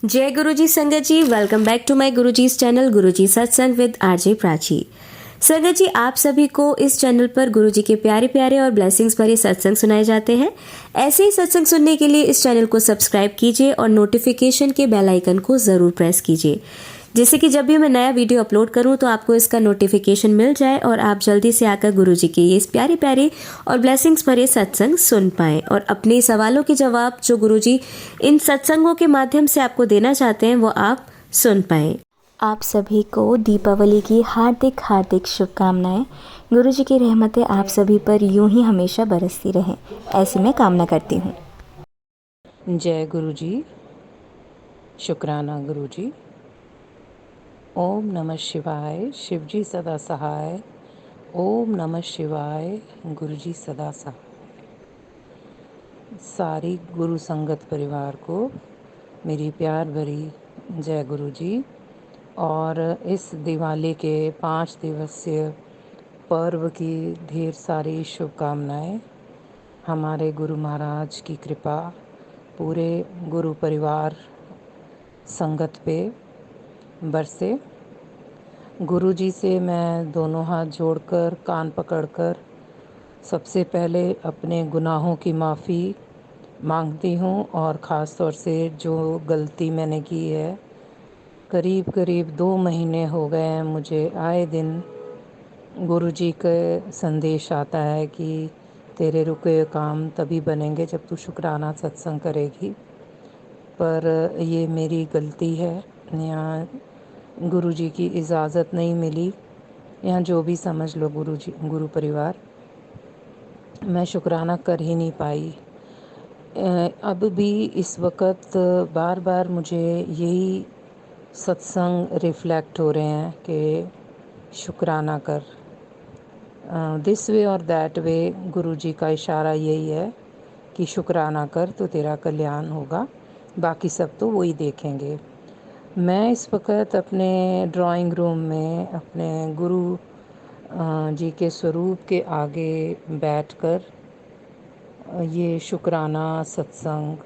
जय गुरुजी संगत जी, welcome back to my Guruji's channel Guruji Satsang with RJ Prachi. संगत जी, आप सभी को इस चैनल पर गुरुजी के प्यारे प्यारे और ब्लेसिंग्स भरे सत्संग सुनाए जाते हैं। ऐसे ही सत्संग सुनने के लिए इस चैनल को सब्सक्राइब कीजिए और नोटिफिकेशन के बेल आइकन को ज़रूर प्रेस कीजिए, जिससे कि जब भी मैं नया वीडियो अपलोड करूं तो आपको इसका नोटिफिकेशन मिल जाए और आप जल्दी से आकर गुरुजी के ये प्यारे प्यारे और ब्लेसिंग्स भरे सत्संग सुन पाएं और अपने सवालों के जवाब जो गुरुजी इन सत्संगों के माध्यम से आपको देना चाहते हैं वो आप सुन पाएं। आप सभी को दीपावली की हार्दिक हार्दिक शुभकामनाएं। गुरुजी की रहमतें आप सभी पर यूं ही हमेशा बरसती रहें, ऐसी मैं कामना करती हूँ। जय गुरुजी, शुक्राना गुरुजी। ओम नमः शिवाय, शिवजी सदा सहाय। ओम नमः शिवाय, गुरुजी सदा सहाय। सारी गुरु संगत परिवार को मेरी प्यार भरी जय गुरुजी। और इस दिवाली के 5 दिवसीय पर्व की ढेर सारी शुभकामनाएं। हमारे गुरु महाराज की कृपा पूरे गुरु परिवार संगत पे बरसे। गुरुजी से मैं दोनों हाथ जोड़कर, कान पकड़कर सबसे पहले अपने गुनाहों की माफ़ी मांगती हूँ और ख़ास तौर से जो गलती मैंने की है, करीब करीब 2 महीने हो गए हैं मुझे आए दिन गुरुजी का संदेश आता है कि तेरे रुके हुए काम तभी बनेंगे जब तू शुक्राना सत्संग करेगी। पर ये मेरी गलती है, यहाँ गुरुजी की इजाज़त नहीं मिली, यहाँ जो भी समझ लो गुरुजी गुरु परिवार, मैं शुक्राना कर ही नहीं पाई। अब भी इस वक्त बार बार मुझे यही सत्संग रिफ्लेक्ट हो रहे हैं कि शुक्राना कर। दिस वे और दैट वे गुरुजी का इशारा यही है कि शुक्राना कर तो तेरा कल्याण होगा, बाकी सब तो वही देखेंगे। मैं इस वक्त अपने ड्राइंग रूम में अपने गुरु जी के स्वरूप के आगे बैठकर ये शुक्राना सत्संग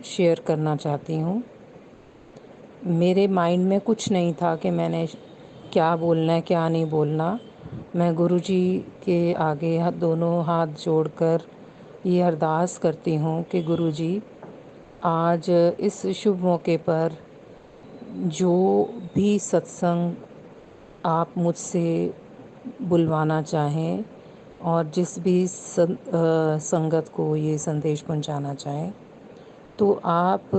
शेयर करना चाहती हूँ। मेरे माइंड में कुछ नहीं था कि मैंने क्या बोलना है क्या नहीं बोलना। मैं गुरुजी के आगे दोनों हाथ जोड़कर ये अरदास करती हूँ कि गुरुजी आज इस शुभ मौके पर जो भी सत्संग आप मुझसे बुलवाना चाहें और जिस भी संगत को ये संदेश पहुंचाना चाहें, तो आप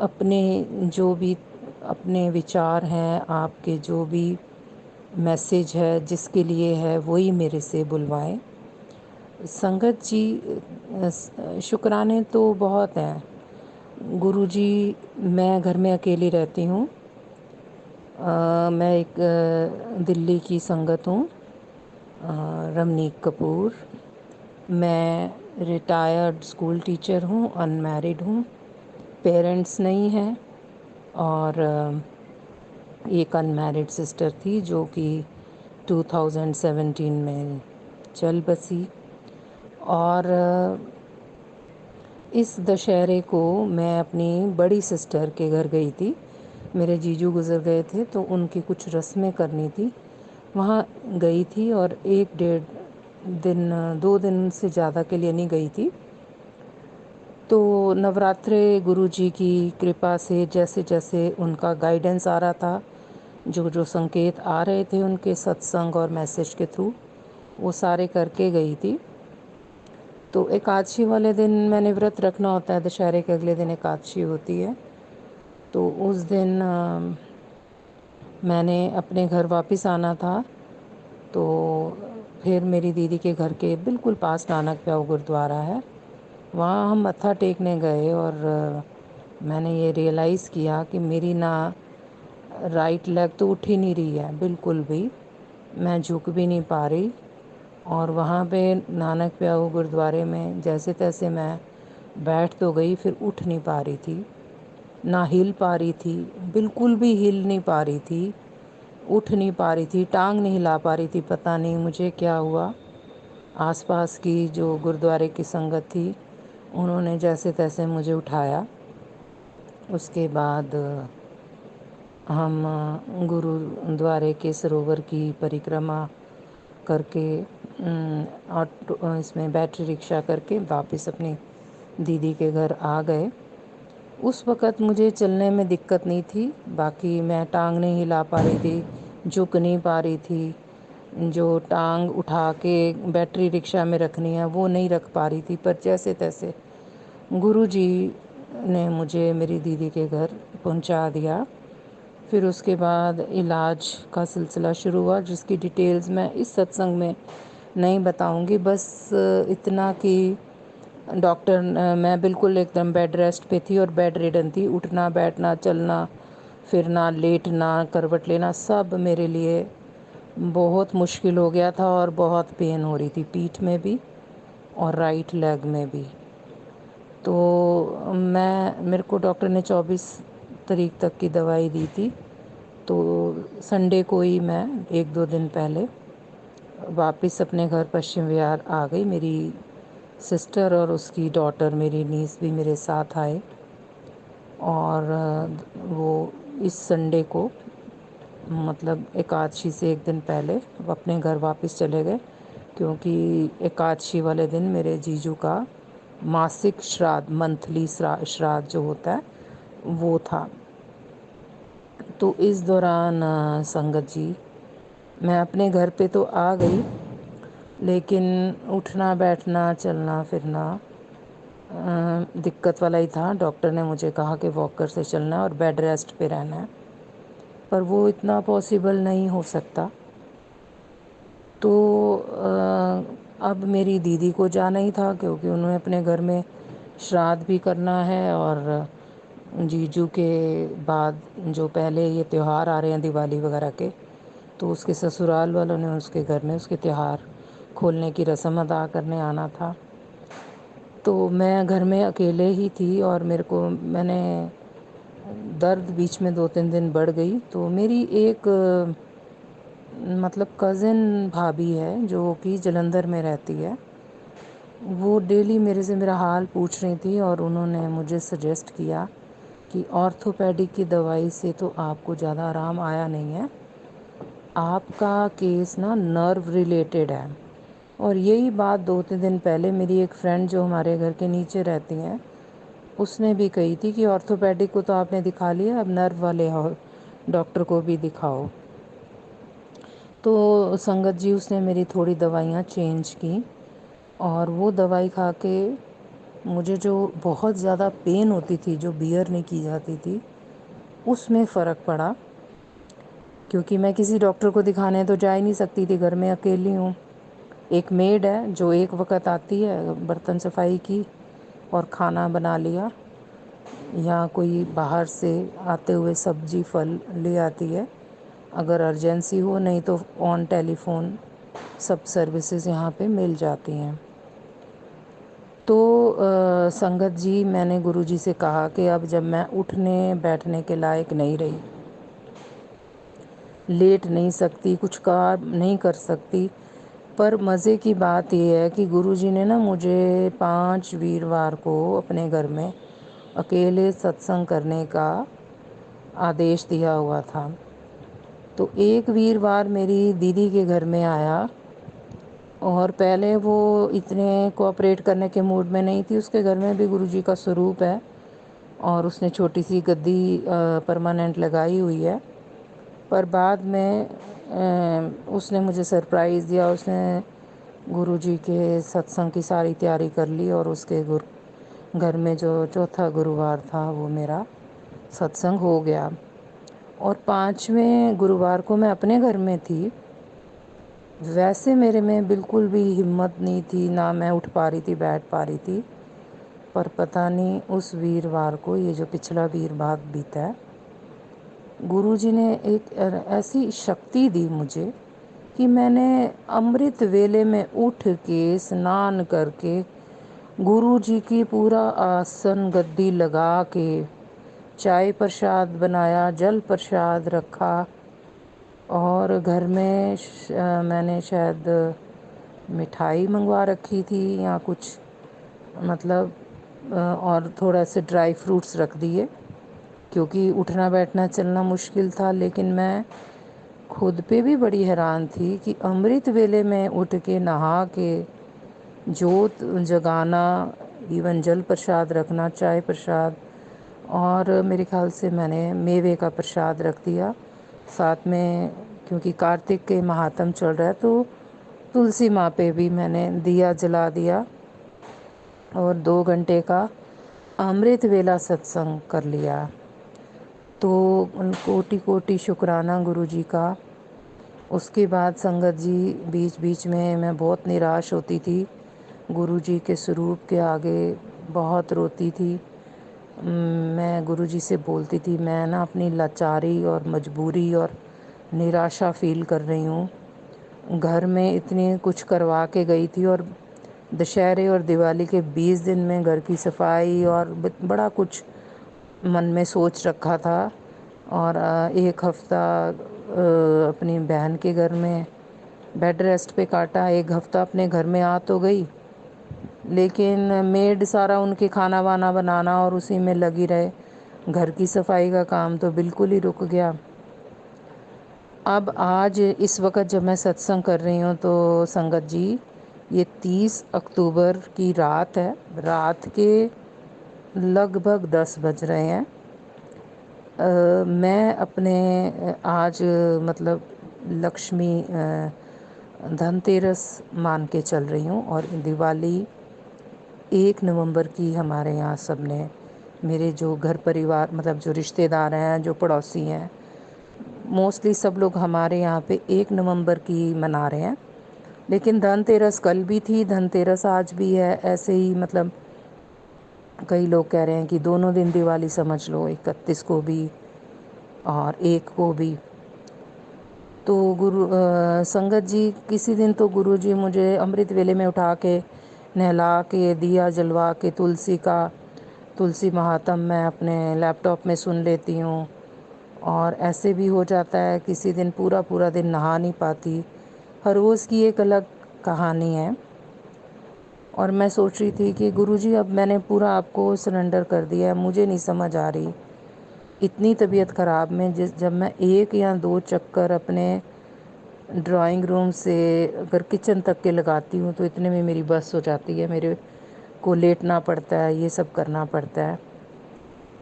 अपने जो भी अपने विचार हैं, आपके जो भी मैसेज है जिसके लिए है, वही मेरे से बुलवाएं। संगत जी, शुक्राने तो बहुत हैं गुरुजी। मैं घर में अकेली रहती हूँ। मैं एक दिल्ली की संगत हूँ, रमनीक कपूर। मैं रिटायर्ड स्कूल टीचर हूँ, अनमैरिड हूँ, पेरेंट्स नहीं हैं और एक अनमैरिड सिस्टर थी जो कि 2017 में चल बसी। और इस दशहरे को मैं अपनी बड़ी सिस्टर के घर गई थी। मेरे जीजू गुज़र गए थे तो उनकी कुछ रस्में करनी थी, वहाँ गई थी और 1-1.5 दिन 2 दिन से ज़्यादा के लिए नहीं गई थी। तो नवरात्रे गुरुजी की कृपा से जैसे जैसे उनका गाइडेंस आ रहा था, जो जो संकेत आ रहे थे उनके सत्संग और मैसेज के थ्रू, वो सारे करके गई थी। तो एकादशी वाले दिन मैंने व्रत रखना होता है, दशहरे के अगले दिन एकादशी होती है। तो उस दिन मैंने अपने घर वापस आना था, तो फिर मेरी दीदी के घर के बिल्कुल पास नानक प्याऊ गुरुद्वारा है, वहाँ हम मत्था टेकने गए और मैंने ये रियलाइज़ किया कि मेरी ना राइट लेग तो उठ ही नहीं रही है बिल्कुल भी, मैं झुक भी नहीं पा रही। और वहाँ पे नानक प्याऊ गुरुद्वारे में जैसे तैसे मैं बैठ तो गई, फिर उठ नहीं पा रही थी, ना हिल पा रही थी, बिल्कुल भी हिल नहीं पा रही थी, उठ नहीं पा रही थी, टांग नहीं हिला पा रही थी। पता नहीं मुझे क्या हुआ। आसपास की जो गुरुद्वारे की संगत थी उन्होंने जैसे तैसे मुझे उठाया। उसके बाद हम गुरुद्वारे के सरोवर की परिक्रमा करके ऑटो इसमें बैटरी रिक्शा करके वापस अपनी दीदी के घर आ गए। उस वक़्त मुझे चलने में दिक्कत नहीं थी, बाकी मैं टांग नहीं हिला पा रही थी, झुक नहीं पा रही थी। जो टांग उठा के बैटरी रिक्शा में रखनी है वो नहीं रख पा रही थी, पर जैसे तैसे गुरुजी ने मुझे मेरी दीदी के घर पहुंचा दिया। फिर उसके बाद इलाज का सिलसिला शुरू हुआ, जिसकी डिटेल्स मैं इस सत्संग में नहीं बताऊंगी। बस इतना कि डॉक्टर मैं बिल्कुल एकदम बेड रेस्ट पे थी और बेड रिडन थी। उठना बैठना चलना फिरना लेटना करवट लेना सब मेरे लिए बहुत मुश्किल हो गया था और बहुत पेन हो रही थी, पीठ में भी और राइट लेग में भी। तो मेरे को डॉक्टर ने 24 तारीख तक की दवाई दी थी। तो संडे को ही मैं 1-2 दिन पहले वापस अपने घर पश्चिम विहार आ गई। मेरी सिस्टर और उसकी डॉटर, मेरी नीस भी मेरे साथ आए और वो इस संडे को मतलब एकादशी से एक दिन पहले वो अपने घर वापस चले गए, क्योंकि एकादशी वाले दिन मेरे जीजू का मासिक श्राद्ध, मंथली श्राद्ध जो होता है वो था। तो इस दौरान संगत जी, मैं अपने घर पे तो आ गई, लेकिन उठना बैठना चलना फिरना दिक्कत वाला ही था। डॉक्टर ने मुझे कहा कि वॉकर से चलना है और बेड रेस्ट पे रहना है, पर वो इतना पॉसिबल नहीं हो सकता। तो अब मेरी दीदी को जाना ही था, क्योंकि उन्होंने अपने घर में श्राद्ध भी करना है और जीजू के बाद जो पहले ये त्यौहार आ रहे हैं दिवाली वगैरह के, तो उसके ससुराल वालों ने उसके घर में उसके त्यौहार खोलने की रस्म अदा करने आना था। तो मैं घर में अकेले ही थी और मैंने दर्द बीच में 2-3 दिन बढ़ गई। तो मेरी एक मतलब कज़िन भाभी है जो कि जलंधर में रहती है, वो डेली मेरे से मेरा हाल पूछ रही थी और उन्होंने मुझे सजेस्ट किया कि ऑर्थोपेडिक की दवाई से तो आपको ज़्यादा आराम आया नहीं है, आपका केस ना नर्व रिलेटेड है। और यही बात 2-3 दिन पहले मेरी एक फ्रेंड जो हमारे घर के नीचे रहती हैं उसने भी कही थी कि ऑर्थोपेडिक को तो आपने दिखा लिया, अब नर्व वाले डॉक्टर को भी दिखाओ। तो संगत जी, उसने मेरी थोड़ी दवाइयाँ चेंज की और वो दवाई खा के मुझे जो बहुत ज़्यादा पेन होती थी, जो बियर नहीं की जाती थी, उसमें फ़र्क पड़ा। क्योंकि मैं किसी डॉक्टर को दिखाने तो जा ही नहीं सकती थी, घर में अकेली हूँ। एक मेड है जो एक वक्त आती है बर्तन सफाई की और खाना बना लिया, या कोई बाहर से आते हुए सब्जी फल ले आती है अगर अर्जेंसी हो, नहीं तो ऑन टेलीफोन सब सर्विसेज यहाँ पे मिल जाती हैं। तो संगत जी, मैंने गुरुजी से कहा कि अब जब मैं उठने बैठने के लायक नहीं रही, लेट नहीं सकती, कुछ काम नहीं कर सकती, पर मज़े की बात यह है कि गुरुजी ने ना मुझे 5 वीरवार को अपने घर में अकेले सत्संग करने का आदेश दिया हुआ था। तो एक वीरवार मेरी दीदी के घर में आया और पहले वो इतने कोऑपरेट करने के मूड में नहीं थी। उसके घर में भी गुरुजी का स्वरूप है और उसने छोटी सी गद्दी परमानेंट लगाई हुई है। पर बाद में उसने मुझे सरप्राइज़ दिया। उसने गुरुजी के सत्संग की सारी तैयारी कर ली और उसके घर में जो चौथा गुरुवार था वो मेरा सत्संग हो गया। और 5वें गुरुवार को मैं अपने घर में थी। वैसे मेरे में बिल्कुल भी हिम्मत नहीं थी, ना मैं उठ पा रही थी बैठ पा रही थी। पर पता नहीं उस वीरवार को, ये जो पिछला वीरवार बीता है, गुरुजी ने एक ऐसी शक्ति दी मुझे कि मैंने अमृत वेले में उठ के स्नान करके गुरुजी की पूरा आसन गद्दी लगा के चाय प्रसाद बनाया, जल प्रसाद रखा और घर में मैंने शायद मिठाई मंगवा रखी थी या कुछ, मतलब और थोड़ा से ड्राई फ्रूट्स रख दिए, क्योंकि उठना बैठना चलना मुश्किल था। लेकिन मैं खुद पे भी बड़ी हैरान थी कि अमृत वेले में उठ के नहा के जोत जगाना, इवन जल प्रसाद रखना, चाय प्रसाद, और मेरे ख्याल से मैंने मेवे का प्रसाद रख दिया साथ में, क्योंकि कार्तिक के महात्म चल रहा है। तो तुलसी माँ पे भी मैंने दिया जला दिया और 2 घंटे का अमृत वेला सत्संग कर लिया। तो कोटि कोटि शुक्राना गुरु जी का। उसके बाद संगत जी, बीच बीच में मैं बहुत निराश होती थी, गुरु जी के स्वरूप के आगे बहुत रोती थी। मैं गुरु जी से बोलती थी, मैं ना अपनी लाचारी और मजबूरी और निराशा फील कर रही हूँ। घर में इतनी कुछ करवा के गई थी, और दशहरे और दिवाली के 20 दिन में घर की सफाई और बड़ा कुछ मन में सोच रखा था। और एक हफ़्ता अपनी बहन के घर में बेड रेस्ट पे काटा, एक हफ़्ता अपने घर में आ तो गई, लेकिन मेड सारा उनके खाना वाना बनाना और उसी में लगी रहे। घर की सफाई का काम तो बिल्कुल ही रुक गया। अब आज इस वक्त जब मैं सत्संग कर रही हूँ तो संगत जी, ये 30 अक्टूबर की रात है, रात के लगभग 10 बज रहे हैं। मैं अपने आज मतलब लक्ष्मी धनतेरस मान के चल रही हूँ, और दिवाली 1 नवंबर की हमारे यहाँ सब ने, मेरे जो घर परिवार मतलब जो रिश्तेदार हैं, जो पड़ोसी हैं, मोस्टली सब लोग हमारे यहाँ पे 1 नवंबर की मना रहे हैं। लेकिन धनतेरस कल भी थी, धनतेरस आज भी है, ऐसे ही मतलब कई लोग कह रहे हैं कि दोनों दिन दिवाली समझ लो, 31 को भी और 1 को भी। तो संगत जी, किसी दिन तो गुरु जी मुझे अमृत वेले में उठा के नहला के दिया जलवा के तुलसी महात्म मैं अपने लैपटॉप में सुन लेती हूँ। और ऐसे भी हो जाता है किसी दिन पूरा पूरा दिन नहा नहीं पाती। हर रोज़ की एक अलग कहानी है। और मैं सोच रही थी कि गुरुजी, अब मैंने पूरा आपको सरेंडर कर दिया है, मुझे नहीं समझ आ रही इतनी तबीयत ख़राब में जब मैं 1 या 2 चक्कर अपने ड्राइंग रूम से अगर किचन तक के लगाती हूँ तो इतने में मेरी बस हो जाती है, मेरे को लेटना पड़ता है, ये सब करना पड़ता है।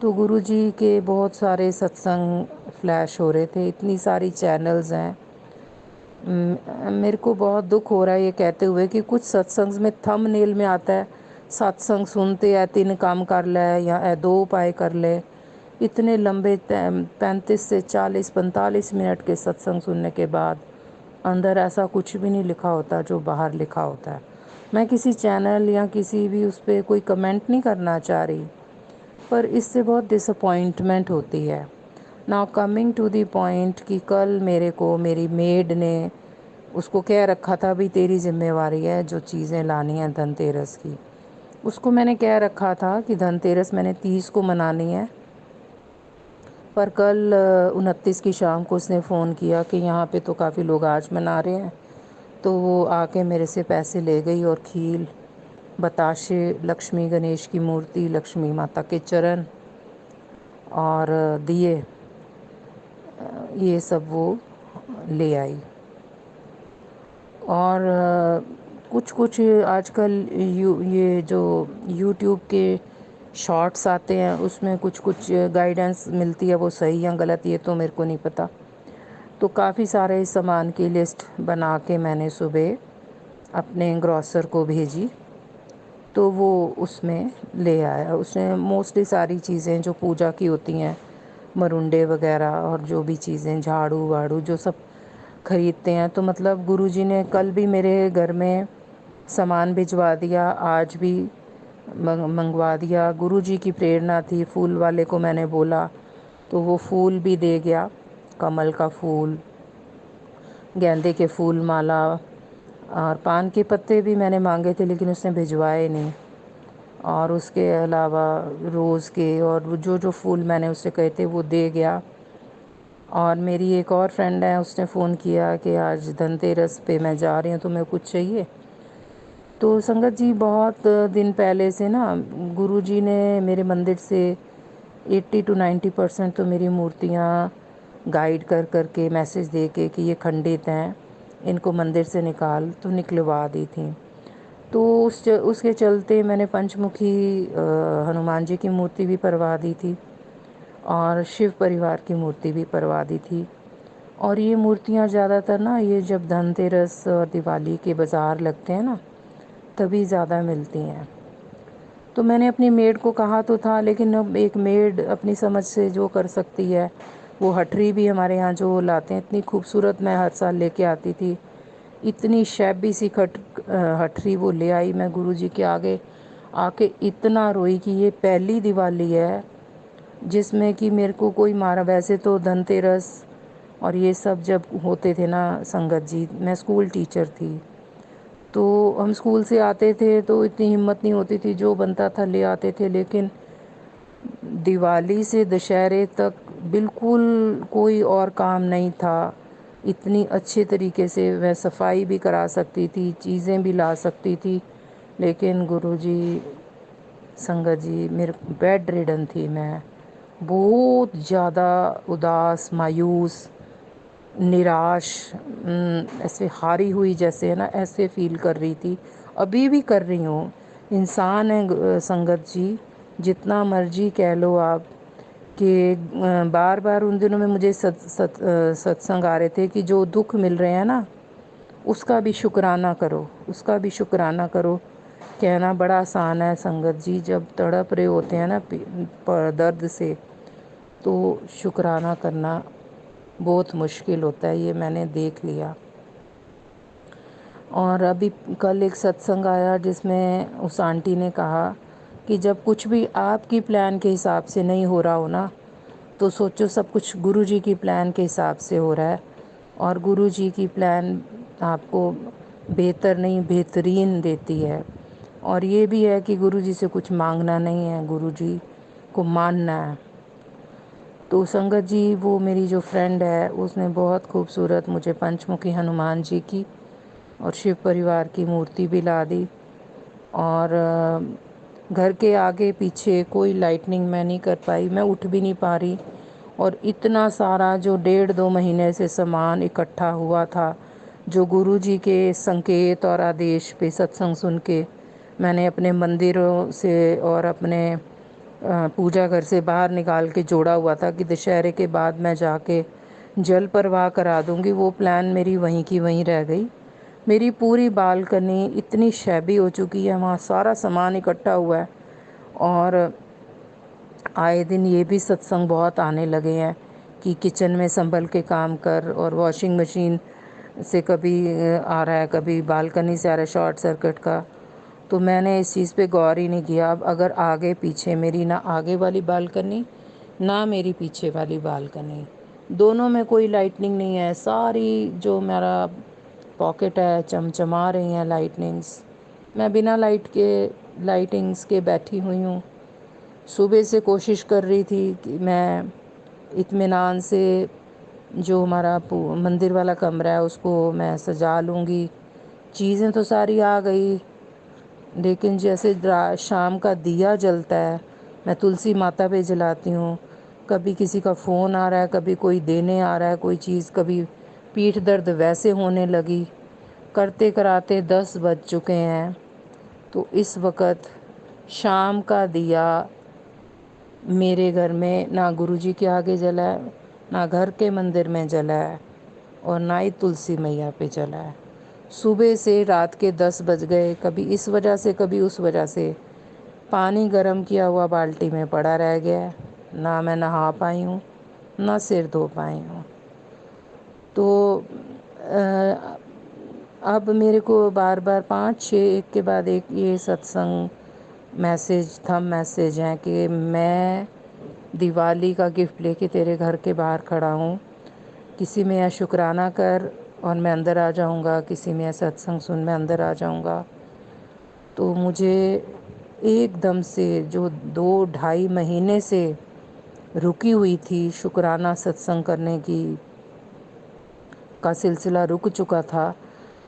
तो गुरुजी के बहुत सारे सत्संग फ्लैश हो रहे थे, इतनी सारी चैनल्स हैं। मेरे को बहुत दुख हो रहा है ये कहते हुए कि कुछ सत्संग में थंबनेल में आता है, सत्संग सुनते हैं 3 काम कर ले या 2 उपाय कर ले। इतने लंबे 35 से 40-45 मिनट के सत्संग सुनने के बाद अंदर ऐसा कुछ भी नहीं लिखा होता जो बाहर लिखा होता है। मैं किसी चैनल या किसी भी उस पर कोई कमेंट नहीं करना चाह रही, पर इससे बहुत डिसअपॉइंटमेंट होती है। Now coming to the point, कि कल मेरे को मेरी मेड ने उसको कह रखा था भी तेरी जिम्मेवारी है जो चीज़ें लानी हैं धनतेरस की। उसको मैंने कह रखा था कि धनतेरस मैंने 30 को मनानी है, पर कल 29 की शाम को उसने फ़ोन किया कि यहाँ पे तो काफ़ी लोग आज मना रहे हैं। तो वो आके मेरे से पैसे ले गई और खील, बताशे, लक्ष्मी गणेश की मूर्ति, लक्ष्मी माता के चरण और दिए, ये सब वो ले आई। और कुछ कुछ आजकल ये जो यूट्यूब के शॉर्ट्स आते हैं उसमें कुछ कुछ गाइडेंस मिलती है, वो सही या गलत ये तो मेरे को नहीं पता। तो काफ़ी सारे सामान की लिस्ट बना के मैंने सुबह अपने ग्रॉसर को भेजी, तो वो उसमें ले आया। उसने मोस्टली सारी चीज़ें जो पूजा की होती हैं, मरुंडे वगैरह और जो भी चीज़ें, झाड़ू वाड़ू जो सब ख़रीदते हैं, तो मतलब गुरुजी ने कल भी मेरे घर में सामान भिजवा दिया, आज भी मंगवा दिया। गुरुजी की प्रेरणा थी। फूल वाले को मैंने बोला तो वो फूल भी दे गया, कमल का फूल, गेंदे के फूल माला, और पान के पत्ते भी मैंने मांगे थे लेकिन उसने भिजवाए नहीं। और उसके अलावा रोज़ के और जो जो फूल मैंने उससे कहे थे वो दे गया। और मेरी एक और फ्रेंड है, उसने फ़ोन किया कि आज धनतेरस पे मैं जा रही हूँ, तुम्हें कुछ चाहिए? तो संगत जी बहुत दिन पहले से ना गुरुजी ने मेरे मंदिर से 80 to 90% तो मेरी मूर्तियाँ गाइड कर कर के मैसेज दे के कि ये खंडित हैं, इनको मंदिर से निकाल, तो निकलवा दी थी। तो उसके चलते मैंने पंचमुखी हनुमान जी की मूर्ति भी परवा दी थी और शिव परिवार की मूर्ति भी परवा दी थी। और ये मूर्तियाँ ज़्यादातर ना ये जब धनतेरस और दिवाली के बाज़ार लगते हैं ना, तभी ज़्यादा मिलती हैं। तो मैंने अपनी मेड को कहा तो था, लेकिन अब एक मेड अपनी समझ से जो कर सकती है, वो हटरी भी हमारे यहाँ जो लाते हैं इतनी खूबसूरत मैं हर साल लेके आती थी, इतनी शैबी सी हटरी वो ले आई। मैं गुरुजी के आगे आके इतना रोई कि ये पहली दिवाली है जिसमें कि मेरे को कोई मारा। वैसे तो धनतेरस और ये सब जब होते थे ना संगत जी, मैं स्कूल टीचर थी, तो हम स्कूल से आते थे तो इतनी हिम्मत नहीं होती थी, जो बनता था ले आते थे। लेकिन दिवाली से दशहरे तक बिल्कुल कोई और काम नहीं था। इतनी अच्छे तरीके से मैं सफाई भी करा सकती थी, चीज़ें भी ला सकती थी। लेकिन गुरुजी संगत जी मेरे बेड रिडन थी मैं, बहुत ज़्यादा उदास, मायूस, निराश, ऐसे हारी हुई जैसे है ना, ऐसे फील कर रही थी। अभी भी कर रही हूँ। इंसान है संगत जी, जितना मर्जी कह लो आप कि बार बार उन दिनों में मुझे सत्संग आ रहे थे कि जो दुख मिल रहे हैं ना, उसका भी शुक्राना करो, उसका भी शुक्राना करो। कहना बड़ा आसान है संगत जी, जब तड़प रहे होते हैं ना दर्द से, तो शुक्राना करना बहुत मुश्किल होता है, ये मैंने देख लिया। और अभी कल एक सत्संग आया जिसमें उस आंटी ने कहा कि जब कुछ भी आपकी प्लान के हिसाब से नहीं हो रहा हो ना, तो सोचो सब कुछ गुरुजी की प्लान के हिसाब से हो रहा है। और गुरुजी की प्लान आपको बेहतर नहीं बेहतरीन देती है। और ये भी है कि गुरुजी से कुछ मांगना नहीं है, गुरुजी को मानना है। तो संगत जी वो मेरी जो फ्रेंड है उसने बहुत खूबसूरत मुझे पंचमुखी हनुमान जी की और शिव परिवार की मूर्ति भी ला दी। और घर के आगे पीछे कोई लाइटनिंग मैं नहीं कर पाई, मैं उठ भी नहीं पा रही। और इतना सारा जो 1.5-2 महीने से सामान इकट्ठा हुआ था, जो गुरुजी के संकेत और आदेश पे सत्संग सुन के मैंने अपने मंदिरों से और अपने पूजा घर से बाहर निकाल के जोड़ा हुआ था कि दशहरे के बाद मैं जाके जल प्रवाह करा दूंगी, वो प्लान मेरी वहीं की वहीं रह गई। मेरी पूरी बालकनी इतनी शैबी हो चुकी है, वहाँ सारा सामान इकट्ठा हुआ है। और आए दिन ये भी सत्संग बहुत आने लगे हैं कि किचन में संभल के काम कर, और वॉशिंग मशीन से कभी आ रहा है, कभी बालकनी से आ रहा है शॉर्ट सर्किट का। तो मैंने इस चीज़ पे गौर ही नहीं किया। अब अगर आगे पीछे मेरी ना आगे वाली बालकनी ना मेरी पीछे वाली बालकनी, दोनों में कोई लाइटनिंग नहीं है, सारी जो मेरा पॉकेट है चमचमा रही हैं लाइटनिंग्स। मैं बिना लाइटिंग्स के बैठी हुई हूँ। सुबह से कोशिश कर रही थी कि मैं इत्मीनान से जो हमारा मंदिर वाला कमरा है उसको मैं सजा लूँगी, चीज़ें तो सारी आ गई। लेकिन जैसे शाम का दिया जलता है, मैं तुलसी माता पे जलाती हूँ, कभी किसी का फ़ोन आ रहा है, कभी कोई देने आ रहा है कोई चीज़, कभी पीठ दर्द वैसे होने लगी, करते कराते 10 बज चुके हैं। तो इस वक्त शाम का दिया मेरे घर में ना गुरुजी के आगे जला है, ना घर के मंदिर में जला है, और ना ही तुलसी मैया पे जला है। सुबह से रात के 10 बज गए, कभी इस वजह से कभी उस वजह से पानी गर्म किया हुआ बाल्टी में पड़ा रह गया है, ना मैं नहा पाई हूँ ना सिर धो पाई हूँ। तो अब मेरे को बार बार 5-6 एक के बाद एक ये सत्संग मैसेज थंब मैसेज हैं कि मैं दिवाली का गिफ्ट लेके तेरे घर के बाहर खड़ा हूँ, किसी में यह शुक्राना कर और मैं अंदर आ जाऊँगा, किसी में यह सत्संग सुन मैं अंदर आ जाऊँगा। तो मुझे एकदम से जो 2-2.5 महीने से रुकी हुई थी शुक्राना सत्संग करने की का सिलसिला रुक चुका था,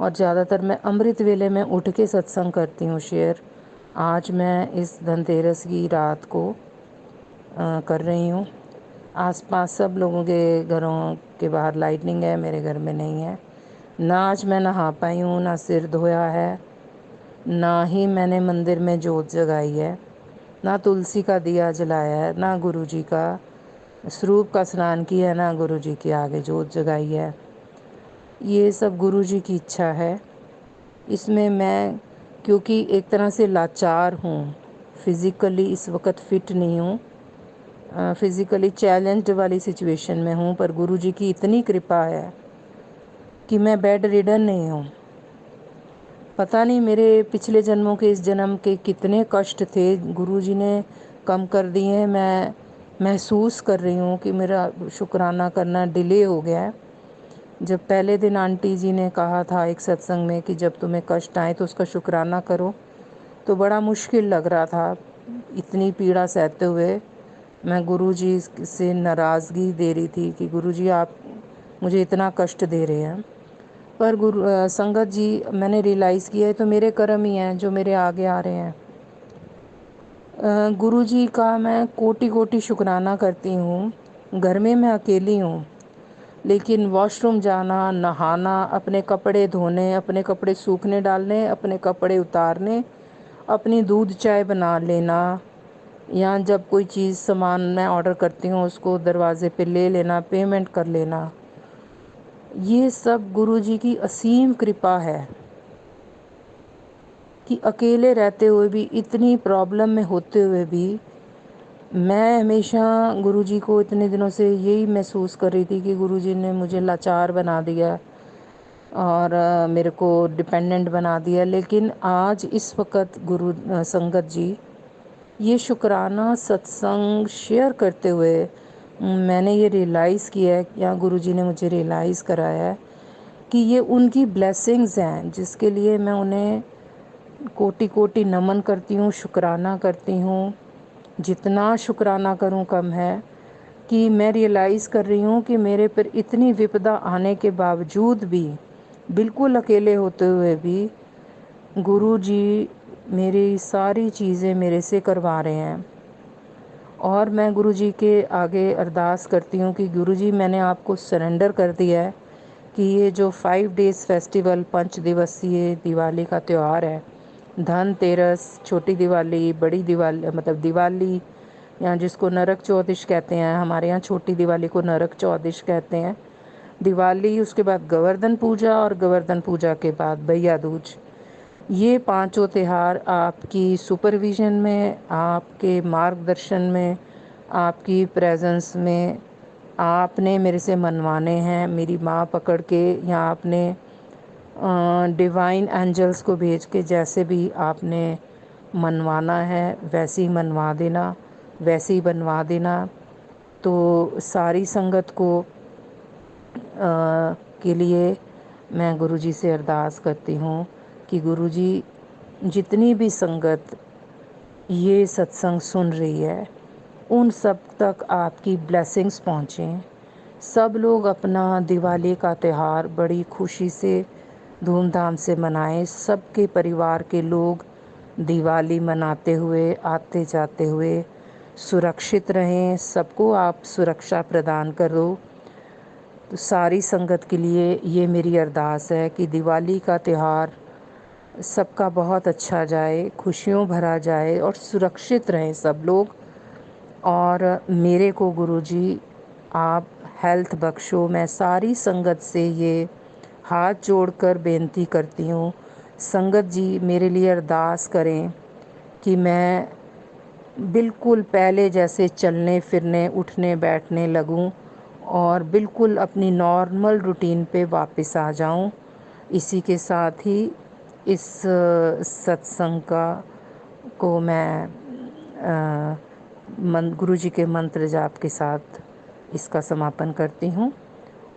और ज़्यादातर मैं अमृत वेले में उठ के सत्संग करती हूँ शेयर। आज मैं इस धनतेरस की रात को कर रही हूँ। आसपास सब लोगों के घरों के बाहर लाइटनिंग है, मेरे घर में नहीं है। ना आज मैं नहा पाई हूँ, ना सिर धोया है, ना ही मैंने मंदिर में जोत जगाई है, ना तुलसी का दिया जलाया है, ना गुरुजी का स्वरूप का स्नान किया है, ना गुरुजी के आगे जोत जगाई है। ये सब गुरुजी की इच्छा है। इसमें मैं क्योंकि एक तरह से लाचार हूँ, फिज़िकली इस वक्त फ़िट नहीं हूँ, फिज़िकली चैलेंज्ड वाली सिचुएशन में हूँ, पर गुरुजी की इतनी कृपा है कि मैं बेड रिडन नहीं हूँ। पता नहीं मेरे पिछले जन्मों के इस जन्म के कितने कष्ट थे, गुरुजी ने कम कर दिए हैं। मैं महसूस कर रही हूँ कि मेरा शुक्राना करना डिले हो गया है। जब पहले दिन आंटी जी ने कहा था एक सत्संग में कि जब तुम्हें कष्ट आए तो उसका शुक्राना करो, तो बड़ा मुश्किल लग रहा था। इतनी पीड़ा सहते हुए मैं गुरुजी से नाराज़गी दे रही थी कि गुरुजी आप मुझे इतना कष्ट दे रहे हैं। पर संगत जी, मैंने रियलाइज़ किया है तो मेरे कर्म ही हैं जो मेरे आगे आ रहे हैं। गुरुजी का मैं कोटि कोटि शुक्राना करती हूँ। घर में मैं अकेली हूँ, लेकिन वॉशरूम जाना, नहाना, अपने कपड़े धोने, अपने कपड़े सूखने डालने, अपने कपड़े उतारने, अपनी दूध चाय बना लेना, या जब कोई चीज़ सामान मैं ऑर्डर करती हूँ उसको दरवाज़े पे ले लेना, पेमेंट कर लेना, ये सब गुरुजी की असीम कृपा है कि अकेले रहते हुए भी, इतनी प्रॉब्लम में होते हुए भी, मैं हमेशा गुरुजी को इतने दिनों से यही महसूस कर रही थी कि गुरुजी ने मुझे लाचार बना दिया और मेरे को डिपेंडेंट बना दिया। लेकिन आज इस वक्त संगत जी, ये शुक्राना सत्संग शेयर करते हुए मैंने ये रियलाइज़ किया है, या गुरुजी ने मुझे रियलाइज़ कराया है कि ये उनकी ब्लेसिंग्स हैं, जिसके लिए मैं उन्हें कोटि कोटि नमन करती हूँ, शुक्राना करती हूँ। जितना शुक्राना करूँ कम है, कि मैं रियलाइज़ कर रही हूँ कि मेरे पर इतनी विपदा आने के बावजूद भी, बिल्कुल अकेले होते हुए भी, गुरुजी मेरी सारी चीज़ें मेरे से करवा रहे हैं। और मैं गुरुजी के आगे अरदास करती हूँ कि गुरुजी, मैंने आपको सरेंडर कर दिया है कि ये जो 5 डेज़ फेस्टिवल, 5 दिवसीय दिवाली का त्यौहार है, धनतेरस, छोटी दिवाली, बड़ी दिवाली, मतलब दिवाली, या जिसको नरक चौदश कहते हैं, हमारे यहाँ छोटी दिवाली को नरक चौदश कहते हैं। दिवाली, उसके बाद गोवर्धन पूजा, और गोवर्धन पूजा के बाद भैया दूज। ये पांचों त्योहार आपकी सुपरविज़न में, आपके मार्गदर्शन में, आपकी प्रेजेंस में आपने मेरे से मनवाने हैं, मेरी माँ पकड़ के, या आपने डिवाइन एंजल्स को भेज के, जैसे भी आपने मनवाना है वैसे ही मनवा देना, वैसे ही बनवा देना। तो सारी संगत को के लिए मैं गुरुजी से अरदास करती हूँ कि गुरुजी, जितनी भी संगत ये सत्संग सुन रही है, उन सब तक आपकी ब्लेसिंग्स पहुँचें। सब लोग अपना दिवाली का त्यौहार बड़ी खुशी से, धूमधाम से मनाएं। सबके परिवार के लोग दिवाली मनाते हुए, आते जाते हुए सुरक्षित रहें। सबको आप सुरक्षा प्रदान करो। तो सारी संगत के लिए ये मेरी अरदास है कि दिवाली का त्यौहार सबका बहुत अच्छा जाए, खुशियों भरा जाए और सुरक्षित रहें सब लोग। और मेरे को गुरुजी आप हेल्थ बख्शो। मैं सारी संगत से ये हाथ जोड़कर बेनती करती हूँ, संगत जी मेरे लिए अरदास करें कि मैं बिल्कुल पहले जैसे चलने फिरने, उठने बैठने लगूं और बिल्कुल अपनी नॉर्मल रूटीन पे वापस आ जाऊं। इसी के साथ ही इस सत्संग का को मैं गुरुजी के मंत्र जाप के साथ इसका समापन करती हूँ।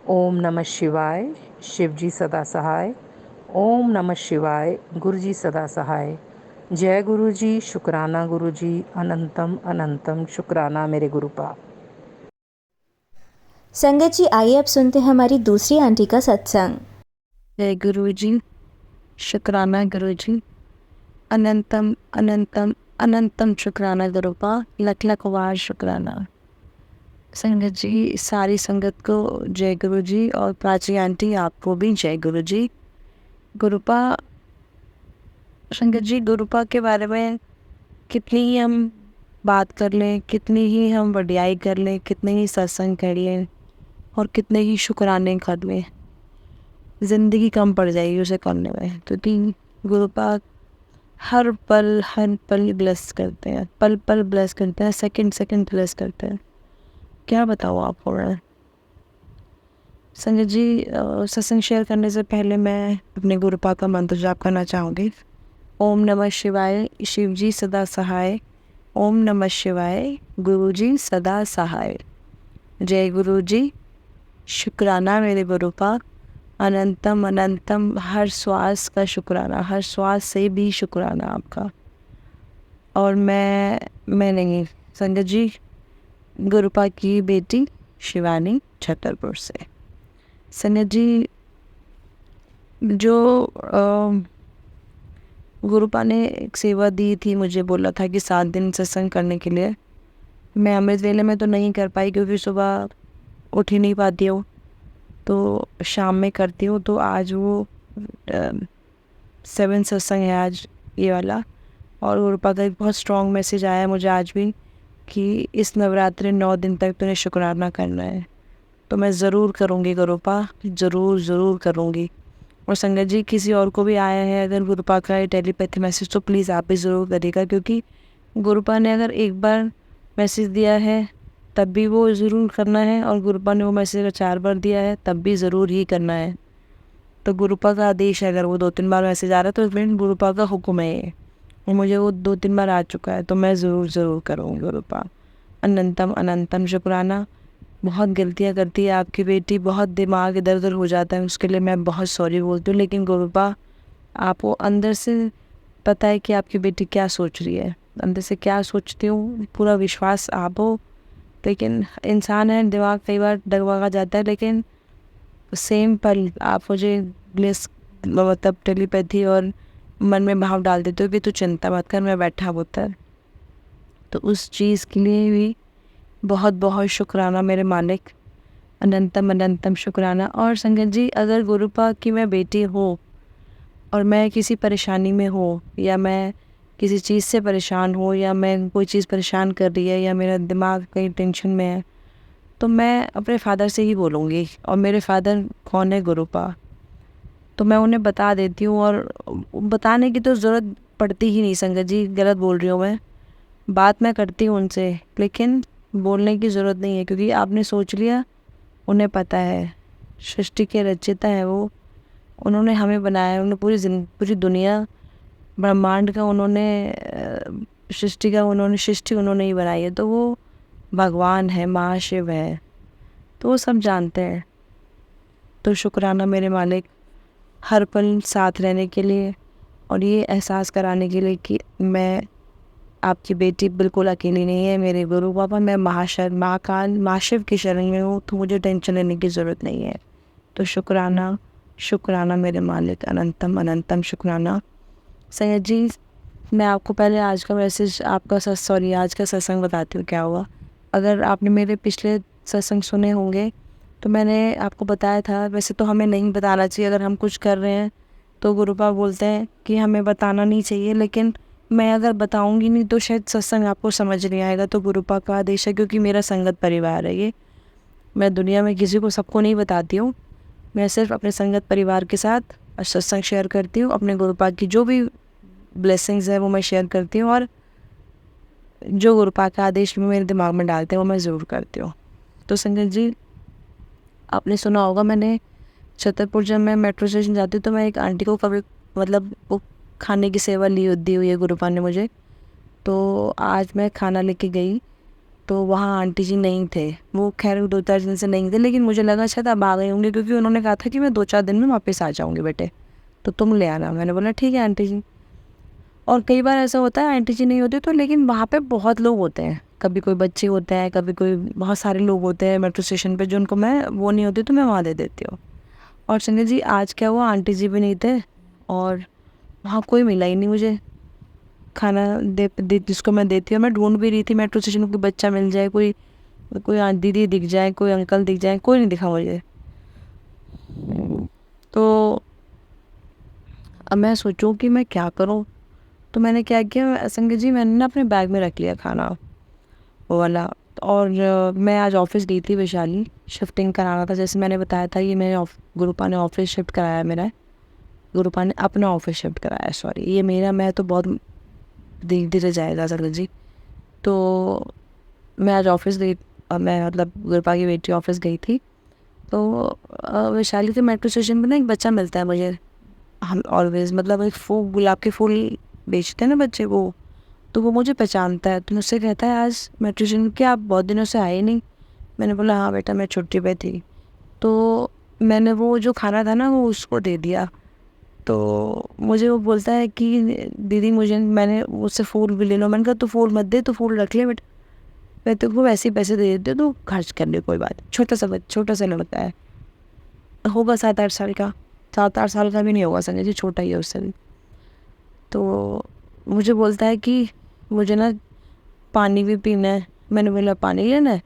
ओम नमः शिवाय, शिवजी सदा सहाय। ओम नमः शिवाय, गुरुजी सदा सहाय। जय गुरुजी, शुक्राना गुरुजी, अनंतम अनंतम शुक्राना मेरे गुरुपा। संगत जी, आइए अब सुनते हैं हमारी दूसरी आंटी का सत्संग। जय गुरु जी। शुक्राना गुरु जी। अनंतम अनंतम अनंतम शुक्राना गुरुपा। लख लख वार शुक्राना। संगत जी, सारी संगत को जय गुरु जी, और प्राची आंटी आपको भी जय गुरु जी। गुरुपा, संगत जी, गुरुपा के बारे में कितनी ही हम बात कर लें, कितनी ही हम वड्याई कर लें, कितने ही सत्संग कर लें और कितने ही शुक्राने कर लें, ज़िंदगी कम पड़ जाएगी उसे करने में। क्योंकि गुरुपा हर पल ब्लेस करते हैं, पल पल ब्लेस करते हैं, सेकंड सेकंड ब्लेस करते हैं। क्या बताऊँ आपको मैं। संजय जी, सत्संग शेयर करने से पहले मैं अपने गुरुपा का मंत्र जाप करना चाहूँगी। ओम नमः शिवाय, शिव जी सदा सहाय। ओम नमः शिवाय, गुरु जी सदा सहाय। जय गुरु जी। शुक्राना मेरे गुरुपा। अनंतम अनंतम, हर श्वास का शुक्राना, हर श्वास से भी शुक्राना आपका। और मैं नहीं, संगत जी, गुरुपा की बेटी शिवानी छतरपुर से। संगत जी, जो गुरुपा ने एक सेवा दी थी, मुझे बोला था कि 7 दिन सत्संग करने के लिए। मैं अमृत वेले में तो नहीं कर पाई क्योंकि सुबह उठ ही नहीं पाती हूँ, तो शाम में करती हूँ। तो आज वो 7 सत्संग है आज ये वाला। और गुरुपा का एक बहुत स्ट्रॉन्ग मैसेज आया है मुझे आज भी कि इस नवरात्रि 9 दिन तक तूने शुक्राना करना है। तो मैं ज़रूर करूँगी गुरुपा, ज़रूर करूँगी। और संगत जी, किसी और को भी आया है अगर गुरुपा का टेलीपैथी मैसेज, तो प्लीज़ आप भी ज़रूर करिएगा, क्योंकि गुरुपा ने अगर एक बार मैसेज दिया है तब भी वो ज़रूर करना है, और गुरुपा ने वो मैसेज अगर 4 बार दिया है तब भी ज़रूर ही करना है। तो गुरुपा का आदेश है, अगर वो 2-3 बार मैसेज आ रहा है तो इसमें गुरुपा का हुक्म है ये, और मुझे वो 2-3 बार आ चुका है, तो मैं ज़रूर करूँगी गुरुपा। अनंतम अनंतम शुक्राना। बहुत गलतियाँ करती है आपकी बेटी, बहुत दिमाग इधर उधर हो जाता है, उसके लिए मैं बहुत सॉरी बोलती हूँ। लेकिन गुरुपा, आपको अंदर से पता है कि आपकी बेटी क्या सोच रही है, अंदर से क्या सोचती हूँ, पूरा विश्वास आप हो। लेकिन इंसान है, दिमाग कई बार डगमगा जाता है, लेकिन सेम पल आप मुझे ब्लेस, मतलब टेलीपैथी और मन में भाव डाल देते हो कि तू चिंता मत कर, मैं बैठा पुत्र। तो उस चीज़ के लिए भी बहुत बहुत शुक्राना मेरे मालिक। अनंतम अनंतम शुक्राना। और संगत जी, अगर गुरुपा की मैं बेटी हूँ और मैं किसी परेशानी में हूँ, या मैं किसी चीज़ से परेशान हूँ, या मैं कोई चीज़ परेशान कर रही है, या मेरा दिमाग कहीं टेंशन में है, तो मैं अपने फादर से ही बोलूँगी। और मेरे फादर कौन है? गुरुपा। तो मैं उन्हें बता देती हूँ, और बताने की तो ज़रूरत पड़ती ही नहीं संगत जी, गलत बोल रही हूँ मैं। बात मैं करती हूँ उनसे, लेकिन बोलने की ज़रूरत नहीं है, क्योंकि आपने सोच लिया, उन्हें पता है सृष्टि के रचयिता है वो, उन्होंने हमें बनाया है, उन्होंने पूरी दुनिया ब्रह्मांड का उन्होंने सृष्टि उन्होंने ही बनाई है। तो वो भगवान है, महाशिव है, तो वो सब जानते हैं। तो शुक्राना मेरे मालिक, हर पल साथ रहने के लिए, और ये एहसास कराने के लिए कि मैं आपकी बेटी बिल्कुल अकेली नहीं है। मेरे गुरु बाबा, मैं महाकाल महाशिव की शरण में हूँ, तो मुझे टेंशन लेने की ज़रूरत नहीं है। तो शुक्राना मेरे मालिक। अनंतम अनंतम शुक्राना। सैयद जी, मैं आपको पहले आज का सत्संग बताती हूँ क्या हुआ। अगर आपने मेरे पिछले सत्संग सुने होंगे तो मैंने आपको बताया था, वैसे तो हमें नहीं बताना चाहिए अगर हम कुछ कर रहे हैं, तो गुरुपा बोलते हैं कि हमें बताना नहीं चाहिए, लेकिन मैं अगर बताऊंगी नहीं तो शायद सत्संग आपको समझ नहीं आएगा। तो गुरुपा का आदेश है, क्योंकि मेरा संगत परिवार है ये, मैं दुनिया में किसी को सबको नहीं बताती हूँ, मैं सिर्फ अपने संगत परिवार के साथ सत्संग शेयर करती हूँ। अपने गुरुपा की जो भी ब्लेसिंग्स है वो मैं शेयर करती हूँ, और जो गुरुपा का आदेश में मेरे दिमाग में डालते हैं वो मैं ज़रूर करती हूँ। तो संगत जी, आपने सुना होगा, मैंने छतरपुर जब मैं मेट्रो स्टेशन जाती हूँ तो मैं एक आंटी को कभी, मतलब वो खाने की सेवा दी हुई है गुरुपा ने मुझे। तो आज मैं खाना लेके गई तो वहाँ आंटी जी नहीं थे, वो खैर 2-4 दिन से नहीं थे, लेकिन मुझे लगा शायद अब आ गए होंगे, क्योंकि उन्होंने कहा था कि मैं 2-4 दिन में वापस आ जाऊँगी बेटे, तो तुम ले आना। मैंने बोला ठीक है आंटी जी। और कई बार ऐसा होता है आंटी जी नहीं होती तो, लेकिन वहाँ पे बहुत लोग होते हैं, कभी कोई बच्चे होते हैं, कभी कोई बहुत सारे लोग होते हैं मेट्रो स्टेशन पे, जो उनको मैं वो नहीं होती तो मैं वहाँ दे देती हूँ। और संजय जी आज क्या हुआ, आंटी जी भी नहीं थे और वहाँ कोई मिला ही नहीं मुझे खाना दे जिसको मैं देती हूँ। मैं ढूंढ भी रही थी मेट्रो स्टेशन में, कोई बच्चा मिल जाए, कोई कोई दीदी दिख जाए, कोई अंकल दिख जाए, कोई नहीं दिखा मुझे। तो अब मैं सोचूं कि मैं क्या करूं। तो मैंने क्या किया संजय जी, मैंने ना अपने बैग में रख लिया खाना वो वाला। और मैं आज ऑफिस गई थी, वैशाली शिफ्टिंग कराना था। जैसे मैंने बताया था, ये मेरे गुरुपा ने ऑफिस शिफ्ट कराया, मेरा गुरुपा ने अपना ऑफिस शिफ्ट कराया, सॉरी ये मेरा, मैं तो बहुत धीरे धीरे जाएगा संजय जी। तो मैं आज ऑफिस गई, मैं मतलब गुरुपा की बेटी ऑफिस गई थी। तो वैशाली के मेट्रो स्टेशन पर ना एक बच्चा मिलता है मुझे, हम ऑलवेज मतलब एक फूल, गुलाब के फूल बेचते हैं ना बच्चे वो, तो वो मुझे पहचानता है। तो मुझसे कहता है आज मेट्रो स्टेशन के आप बहुत दिनों से आए नहीं। मैंने बोला हाँ बेटा मैं छुट्टी पे थी। तो मैंने वो जो खाना था ना वो उसको दे दिया। तो मुझे वो बोलता है कि दीदी मुझे, मैंने उससे फूल भी ले लो। मैंने कहा तो फूल मत दे, तो फूल रख ले बेटा, मैं तो वो वैसे ही पैसे दे देते तो खर्च कर ले, कोई बात। छोटा सा लगता है, होगा 7-8 साल का, 7-8 साल का भी नहीं होगा संजय जी, छोटा ही है उससे भी। तो मुझे बोलता है कि मुझे ना पानी भी पीना है। मैंने बोला पानी लेना है,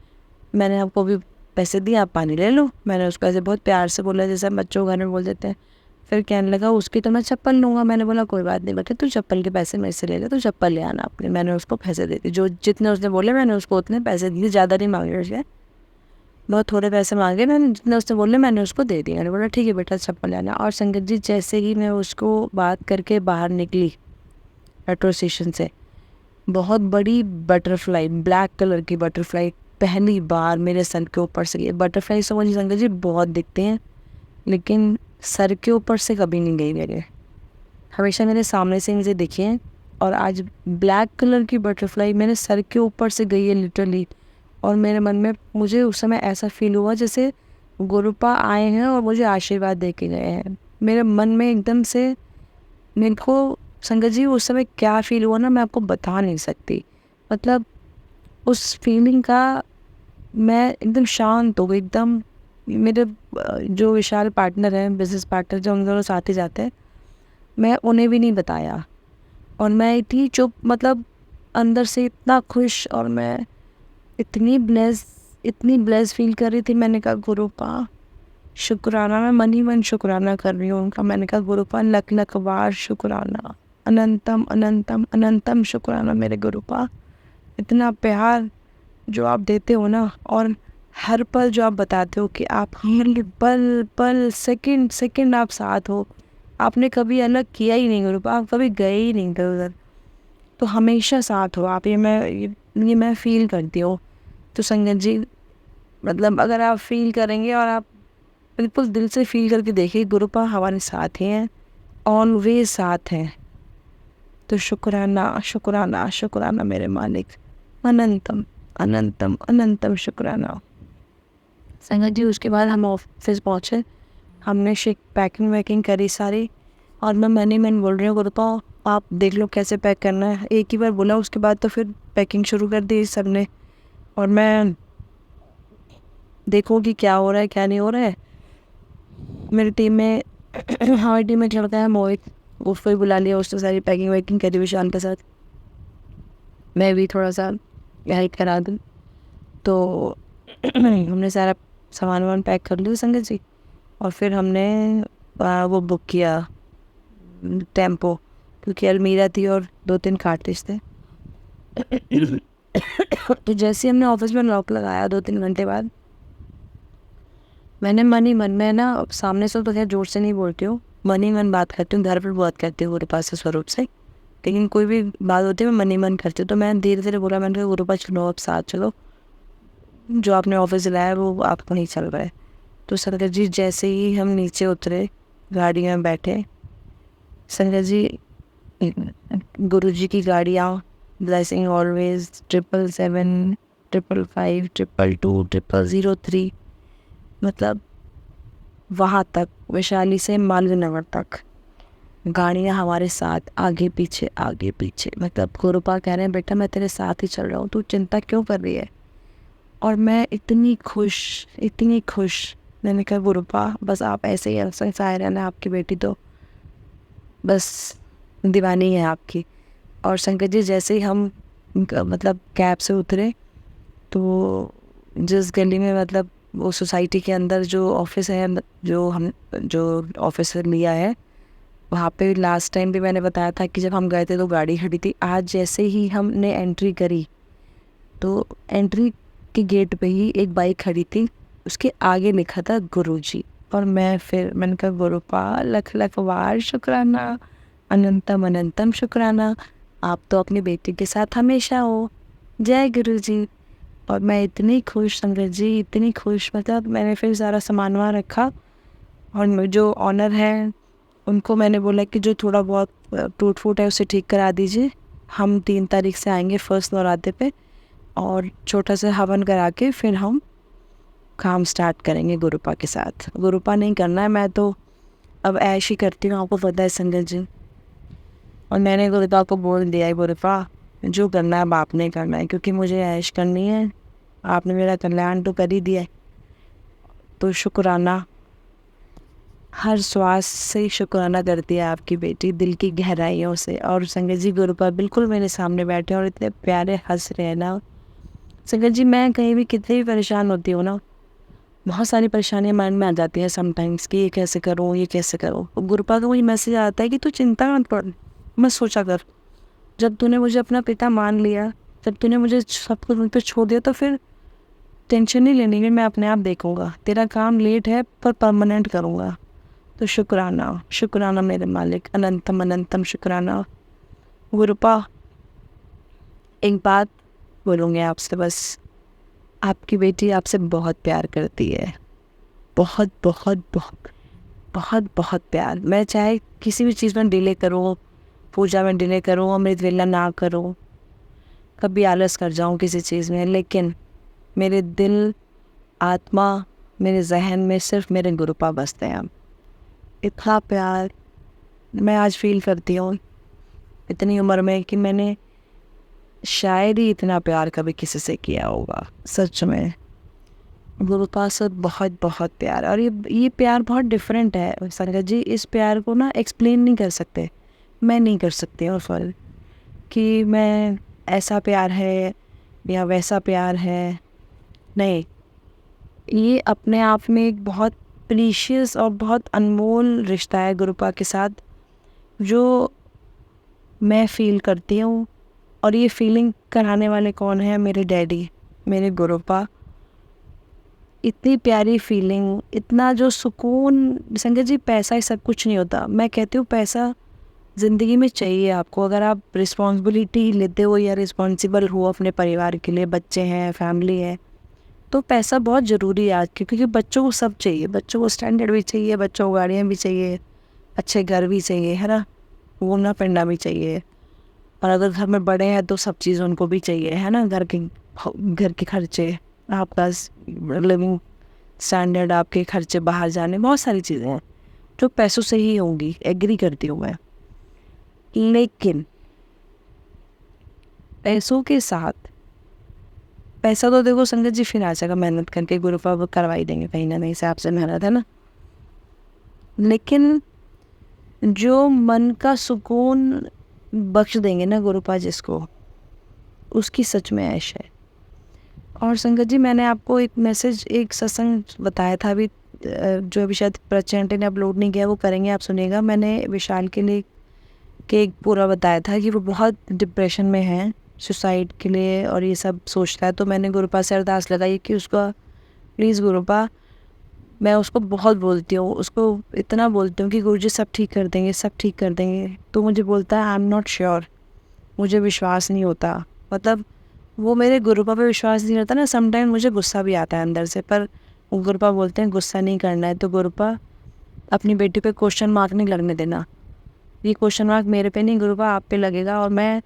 मैंने आपको भी पैसे दिए, आप पानी ले लो। मैंने उसको ऐसे बहुत प्यार से बोला जैसे बच्चों घर में बोल देते हैं। फिर कहने लगा उसकी तो मैं चप्पल लूँगा। मैंने बोला कोई बात नहीं बेटा, तू चप्पल के पैसे मेरे से ले ले, तू चप्पल ले आना अपने। मैंने उसको पैसे दे दिए, जो जितने उसने बोले मैंने उसको उतने पैसे दिए, ज़्यादा नहीं मांगे उसके, बहुत थोड़े पैसे मांगे। मैंने जितने उसने बोले मैंने उसको दे दिया। मैंने बोला ठीक है बेटा चप्पल ले आना। और संगत जी जैसे ही मैं उसको बात करके बाहर निकली मेट्रो स्टेशन से, बहुत बड़ी बटरफ्लाई, ब्लैक कलर की बटरफ्लाई पहली बार मेरे सर के ऊपर से गई। बटरफ्लाई समझिए संगत जी बहुत दिखते हैं, लेकिन सर के ऊपर से कभी नहीं गई मेरे, हमेशा मेरे सामने से मुझे दिखी है। और आज ब्लैक कलर की बटरफ्लाई मेरे सर के ऊपर से गई है लिटरली। और मेरे मन में, मुझे उस समय ऐसा फील हुआ जैसे गुरुपा आए हैं और मुझे आशीर्वाद दे के गए हैं। मेरे मन में एकदम से, मेरे को संगत जी उस समय क्या फील हुआ ना, मैं आपको बता नहीं सकती। मतलब उस फीलिंग का मैं एकदम शांत हो गई एकदम। मेरे जो विशाल पार्टनर हैं, बिजनेस पार्टनर, जो हम दोनों साथ ही जाते हैं, मैं उन्हें भी नहीं बताया। और मैं इतनी चुप, मतलब अंदर से इतना खुश, और मैं इतनी ब्लेस फील कर रही थी। मैंने कहा गुरुपा शुक्राना, मैं मन ही मन शुक्राना कर रही हूँ उनका। मैंने कहा गुरुपा लख लख बार शुक्राना, अनंतम अनंतम अनंतम शुक्राना मेरे गुरुपा। इतना प्यार जो आप देते हो ना, और हर पल जो आप बताते हो कि आप हर पल पल सेकंड सेकंड आप साथ हो। आपने कभी अलग किया ही नहीं गुरुपा, आप कभी गए ही नहीं इधर उधर, तो हमेशा साथ हो आप। ये मैं फील करती हूँ। तो संगत जी मतलब अगर आप फील करेंगे और आप बिल्कुल दिल से फील करके देखिए, गुरुपा हमारे साथ ही हैं, ऑलवेज साथ हैं। तो शुक्राना शुक्राना शुक्राना मेरे मालिक, अनंतम अनंतम अनंतम शुक्राना। संगत जी उसके बाद हम ऑफिस पहुँचे, हमने पैकिंग वैकिंग करी सारी, और मैंने बोल रही हूँ गुरुपा आप देख लो कैसे पैक करना है। एक ही बार बोला, उसके बाद तो फिर पैकिंग शुरू कर दी सब ने। और मैं देखूँ कि क्या हो रहा है क्या नहीं हो रहा है। मेरी टीम में हमारी टीम में एक लड़का है मोहित, उसको ही बुला लिया, उसने सारी पैकिंग वैकिंग करी विशाल के साथ। मैं भी थोड़ा सा हेल्प करा दूँ। तो हमने सारा सामान वामान पैक कर लिया संगत जी। और फिर हमने वो बुक किया टेम्पो, क्योंकि अलमीरा थी और 2-3 कार्टेज थे। तो जैसे ही हमने ऑफिस में लॉक लगाया 2-3 घंटे बाद, मैंने मन ही मन में ना, सामने से तो खैर जोर से नहीं बोलती हूँ, मन ही मन बात करती हूँ, घर पर बात करती हूँ मेरे पास से स्वरूप से, लेकिन कोई भी बात होती है मैं मन ही मन करती हूँ। तो मैं धीरे धीरे बोला, मैंने कहा गुरुपा चलो अब साथ चलो, जो आपने ऑफिस दिलाया है वो आपको नहीं चल रहा है। तो संगत जी जैसे ही हम नीचे उतरे, गाड़ी में बैठे, संगत जी गुरुजी की गाड़ियाँ, ब्लेसिंग ऑलवेज, 777, 555, 222, 003, मतलब वहाँ तक, वैशाली से मालवीय नगर तक गाड़ियाँ हमारे साथ, आगे पीछे। मतलब गुरुपा कह रहे हैं बेटा मैं तेरे साथ ही चल रहा हूँ, तू चिंता क्यों कर रही है। और मैं इतनी खुश, मैंने कहा गुरुपा बस आप ऐसे ही हंसाए रहना, आपकी बेटी तो बस दीवानी है आपकी। और शंकर जी जैसे ही हम मतलब कैब से उतरे तो जिस गली में मतलब वो सोसाइटी के अंदर जो ऑफिस है, जो ऑफिस लिया है, वहाँ पे लास्ट टाइम भी मैंने बताया था कि जब हम गए थे तो गाड़ी खड़ी थी। आज जैसे ही हमने एंट्री करी तो एंट्री के गेट पे ही एक बाइक खड़ी थी, उसके आगे लिखा था गुरुजी। और मैंने कहा गुरुपा लख लख वार शुक्राना, अनंतम अनंतम शुक्राना, आप तो अपनी बेटी के साथ हमेशा हो, जय गुरुजी। और मैं इतनी खुश संगत जी, इतनी खुश, मतलब मैंने फिर सारा सामान वहाँ रखा और जो ऑनर है उनको मैंने बोला कि जो थोड़ा बहुत टूट फूट है उसे ठीक करा दीजिए, हम 3 तारीख से आएंगे फर्स्ट नवरात्रे पे, और छोटा सा हवन करा के फिर हम काम स्टार्ट करेंगे गुरुपा के साथ। गुरुपा नहीं करना है, मैं तो अब ऐश ही करती हूँ, आपको पता है संगत जी। और मैंने गुरुपा को बोल दिया है, गुरुपा जो करना है अब आपने करना है, क्योंकि मुझे ऐश करनी है, आपने मेरा कल्याण तो कर ही दिया है। तो शुक्राना, हर श्वास से शुक्राना करती है आपकी बेटी, दिल की गहराइयों से। और संगत जी गुरुपा बिल्कुल मेरे सामने बैठे और इतने प्यारे हंस रहे हैं ना। संगत जी मैं कहीं भी कितनी भी परेशान होती हूँ ना, बहुत सारी परेशानियां माइंड में आ जाती हैं समटाइम्स कि ये कैसे करूँ, ये कैसे करूँ। गुरुपा का वही मैसेज आता है कि तू चिंता मत कर, मत सोचा कर, जब तूने मुझे अपना पिता मान लिया, जब तूने मुझे सब कुछ मुझ पर छोड़ दिया, तो फिर टेंशन नहीं लेनी है, मैं अपने आप देखूँगा, तेरा काम लेट है पर परमानेंट करूँगा। तो शुक्राना, शुक्राना मेरे मालिक, अनंतम अनंतम शुक्राना। गुरुपा एक बात बोलूँगी आपसे बस, आपकी बेटी आपसे बहुत प्यार करती है, बहुत बहुत बहुत बहुत बहुत प्यार। मैं चाहे किसी भी चीज़ में डिले करूँ, पूजा में डिले करूँ, अमृत वेला ना करूँ, कभी आलस कर जाऊँ किसी चीज़ में, लेकिन मेरे दिल, आत्मा, मेरे जहन में सिर्फ मेरे गुरुपा बसते हैं। इतना प्यार मैं आज फील करती हूँ इतनी उम्र में कि मैंने शायद ही इतना प्यार कभी किसी से किया होगा। सच में गुरुपा से बहुत बहुत प्यार, और ये प्यार बहुत डिफरेंट है संगत जी। इस प्यार को ना एक्सप्लेन नहीं कर सकते, मैं नहीं कर सकती हूँ फॉर कि मैं ऐसा प्यार है या वैसा प्यार है, नहीं। ये अपने आप में एक बहुत प्रीशियस और बहुत अनमोल रिश्ता है गुरुपा के साथ, जो मैं फील करती हूँ। और ये फीलिंग कराने वाले कौन है? मेरे डैडी, मेरे गुरुपा। इतनी प्यारी फीलिंग, इतना जो सुकून, संगत जी पैसा ही सब कुछ नहीं होता। मैं कहती हूँ पैसा ज़िंदगी में चाहिए आपको, अगर आप रिस्पॉन्सिबिलिटी लेते हो या रिस्पॉन्सिबल हो अपने परिवार के लिए, बच्चे हैं, फैमिली है, तो पैसा बहुत ज़रूरी है आज के, क्योंकि बच्चों को सब चाहिए, बच्चों को स्टैंडर्ड भी चाहिए, बच्चों को गाड़ियाँ भी चाहिए, अच्छे घर भी चाहिए, है ना, घूमना फिरना भी चाहिए। और अगर घर में बड़े हैं तो सब चीज़ उनको भी चाहिए, है ना, घर के खर्चे, आपका लिविंग स्टैंडर्ड, आपके खर्चे, बाहर जाने, बहुत सारी चीज़ें हैं जो पैसों से ही होंगी, एग्री करती हूँ मैं। लेकिन पैसों के साथ, पैसा तो देखो संगत जी फिर आ जाएगा, मेहनत करके गुरुपा वो करवा ही देंगे कहीं ना कहीं से, आपसे मेहनत है ना। लेकिन जो मन का सुकून बख्श देंगे ना गुरुपा जिसको, उसकी सच में ऐश है। और संगत जी मैंने आपको एक मैसेज, एक सत्संग बताया था अभी, जो अभी शायद प्रचंड ने अपलोड नहीं किया, वो करेंगे, आप सुनिएगा। मैंने विशाल के लिए एक पूरा बताया था कि वो बहुत डिप्रेशन में है, सुसाइड के लिए और ये सब सोचता है। तो मैंने गुरुपा से अरदास लगाई कि उसका प्लीज़ गुरुपा, मैं उसको बहुत बोलती हूँ, उसको इतना बोलती हूँ कि गुरुजी सब ठीक कर देंगे, सब ठीक कर देंगे। तो मुझे बोलता है आई एम नॉट श्योर, मुझे विश्वास नहीं होता। मतलब वो मेरे गुरुपा पे विश्वास नहीं रहता ना, समटाइम मुझे गुस्सा भी आता है अंदर से, पर गुरुपा बोलते हैं गुस्सा नहीं करना है। तो गुरुपा अपनी बेटी पे क्वेश्चन मार्क नहीं लगने देना, ये क्वेश्चन मार्क मेरे पे नहीं गुरुपा आप पे लगेगा, और मैं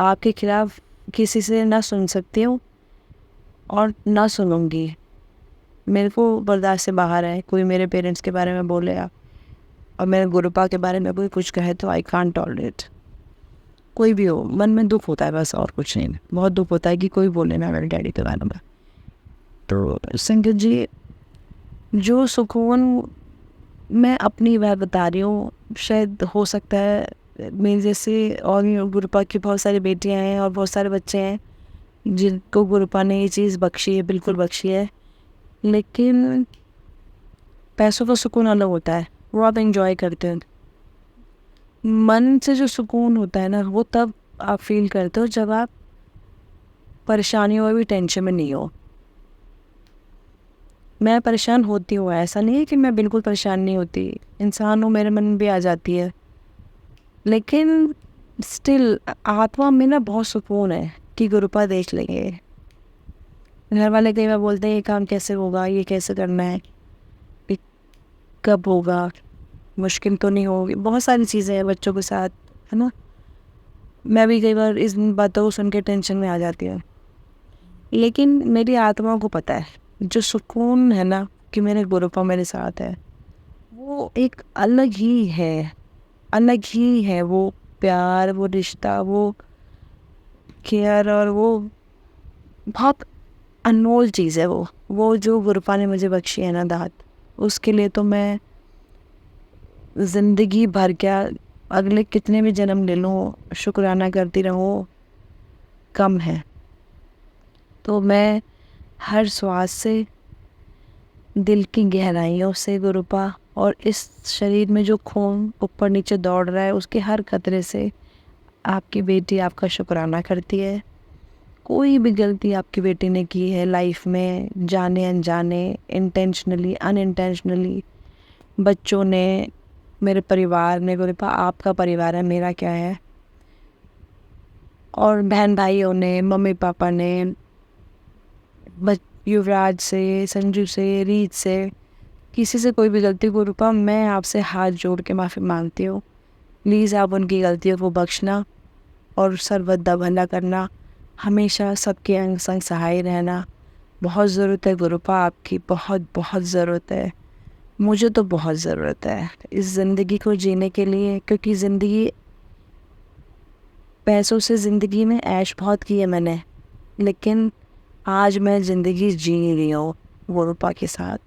आपके खिलाफ किसी से ना सुन सकती हूँ और ना सुनूंगी। मेरे को बर्दाश्त से बाहर है कोई मेरे पेरेंट्स के बारे में बोलेगा और मेरे गुरुपा के बारे में कोई कुछ कहे तो आई कांट टॉलरेट। कोई भी हो, मन में दुख होता है बस, और कुछ नहीं। बहुत दुख होता है कि कोई बोले ना मेरे डैडी के बारे में। तो संगत जी जो सुकून मैं अपनी बात बता रही हूँ, शायद हो सकता है मेरे जैसे और भी गुरुपा की बहुत सारी बेटियाँ हैं और बहुत सारे बच्चे हैं जिनको गुरुपा ने ये चीज़ बख्शी है, बिल्कुल बख्शी है। लेकिन पैसों का सुकून अलग होता है, वो आप इंजॉय करते हो। मन से जो सुकून होता है ना, वो तब आप फील करते हो जब आप परेशानियों में भी टेंशन में नहीं हो। मैं परेशान होती हूँ, ऐसा नहीं है कि मैं बिल्कुल परेशान नहीं होती, इंसान हूँ, मेरे मन में भी आ जाती है, लेकिन स्टिल आत्मा में ना बहुत सुकून है कि गुरुपा देख लेंगे। घर वाले कई बार बोलते हैं ये काम कैसे होगा, ये कैसे करना है, ये कब होगा, मुश्किल तो नहीं होगी, बहुत सारी चीज़ें हैं बच्चों के साथ, है ना। मैं भी कई बार इस बातों को सुन के टेंशन में आ जाती हूँ, लेकिन मेरी आत्मा को पता है जो सुकून है ना कि मेरे गुरुपा मेरे साथ है, वो एक अलग ही है, अलग ही है। वो प्यार, वो रिश्ता, वो केयर, और वो बहुत अनमोल चीज़ है। वो जो गुरुपा ने मुझे बख्शी है ना दात, उसके लिए तो मैं ज़िंदगी भर क्या, अगले कितने भी जन्म ले लूँ, शुक्राना करती रहूँ, कम है। तो मैं हर श्वास से, दिल की गहराइयों से गुरुपा, और इस शरीर में जो खून ऊपर नीचे दौड़ रहा है उसके हर कतरे से आपकी बेटी आपका शुक्राना करती है। कोई भी गलती आपकी बेटी ने की है लाइफ में, जाने अनजाने, इंटेंशनली अनइंटेंशनली, बच्चों ने, मेरे परिवार ने, गुरुपा आपका परिवार है, मेरा क्या है, और बहन भाइयों ने, मम्मी पापा ने, युवराज से, संजू से, रीत से, किसी से कोई भी गलती गुरुपा मैं आपसे हाथ जोड़ के माफ़ी मांगती हूँ। प्लीज़ आप उनकी गलतियों को बख्शना और सर्वदा भला करना, हमेशा सबके अंग संग सहाय रहना। बहुत ज़रूरत है गुरुपा आपकी, बहुत बहुत ज़रूरत है, मुझे तो बहुत ज़रूरत है इस ज़िंदगी को जीने के लिए, क्योंकि ज़िंदगी, पैसों से ज़िंदगी में ऐश बहुत की है मैंने, लेकिन आज मैं ज़िंदगी जी रही हूँ गुरुपा के साथ।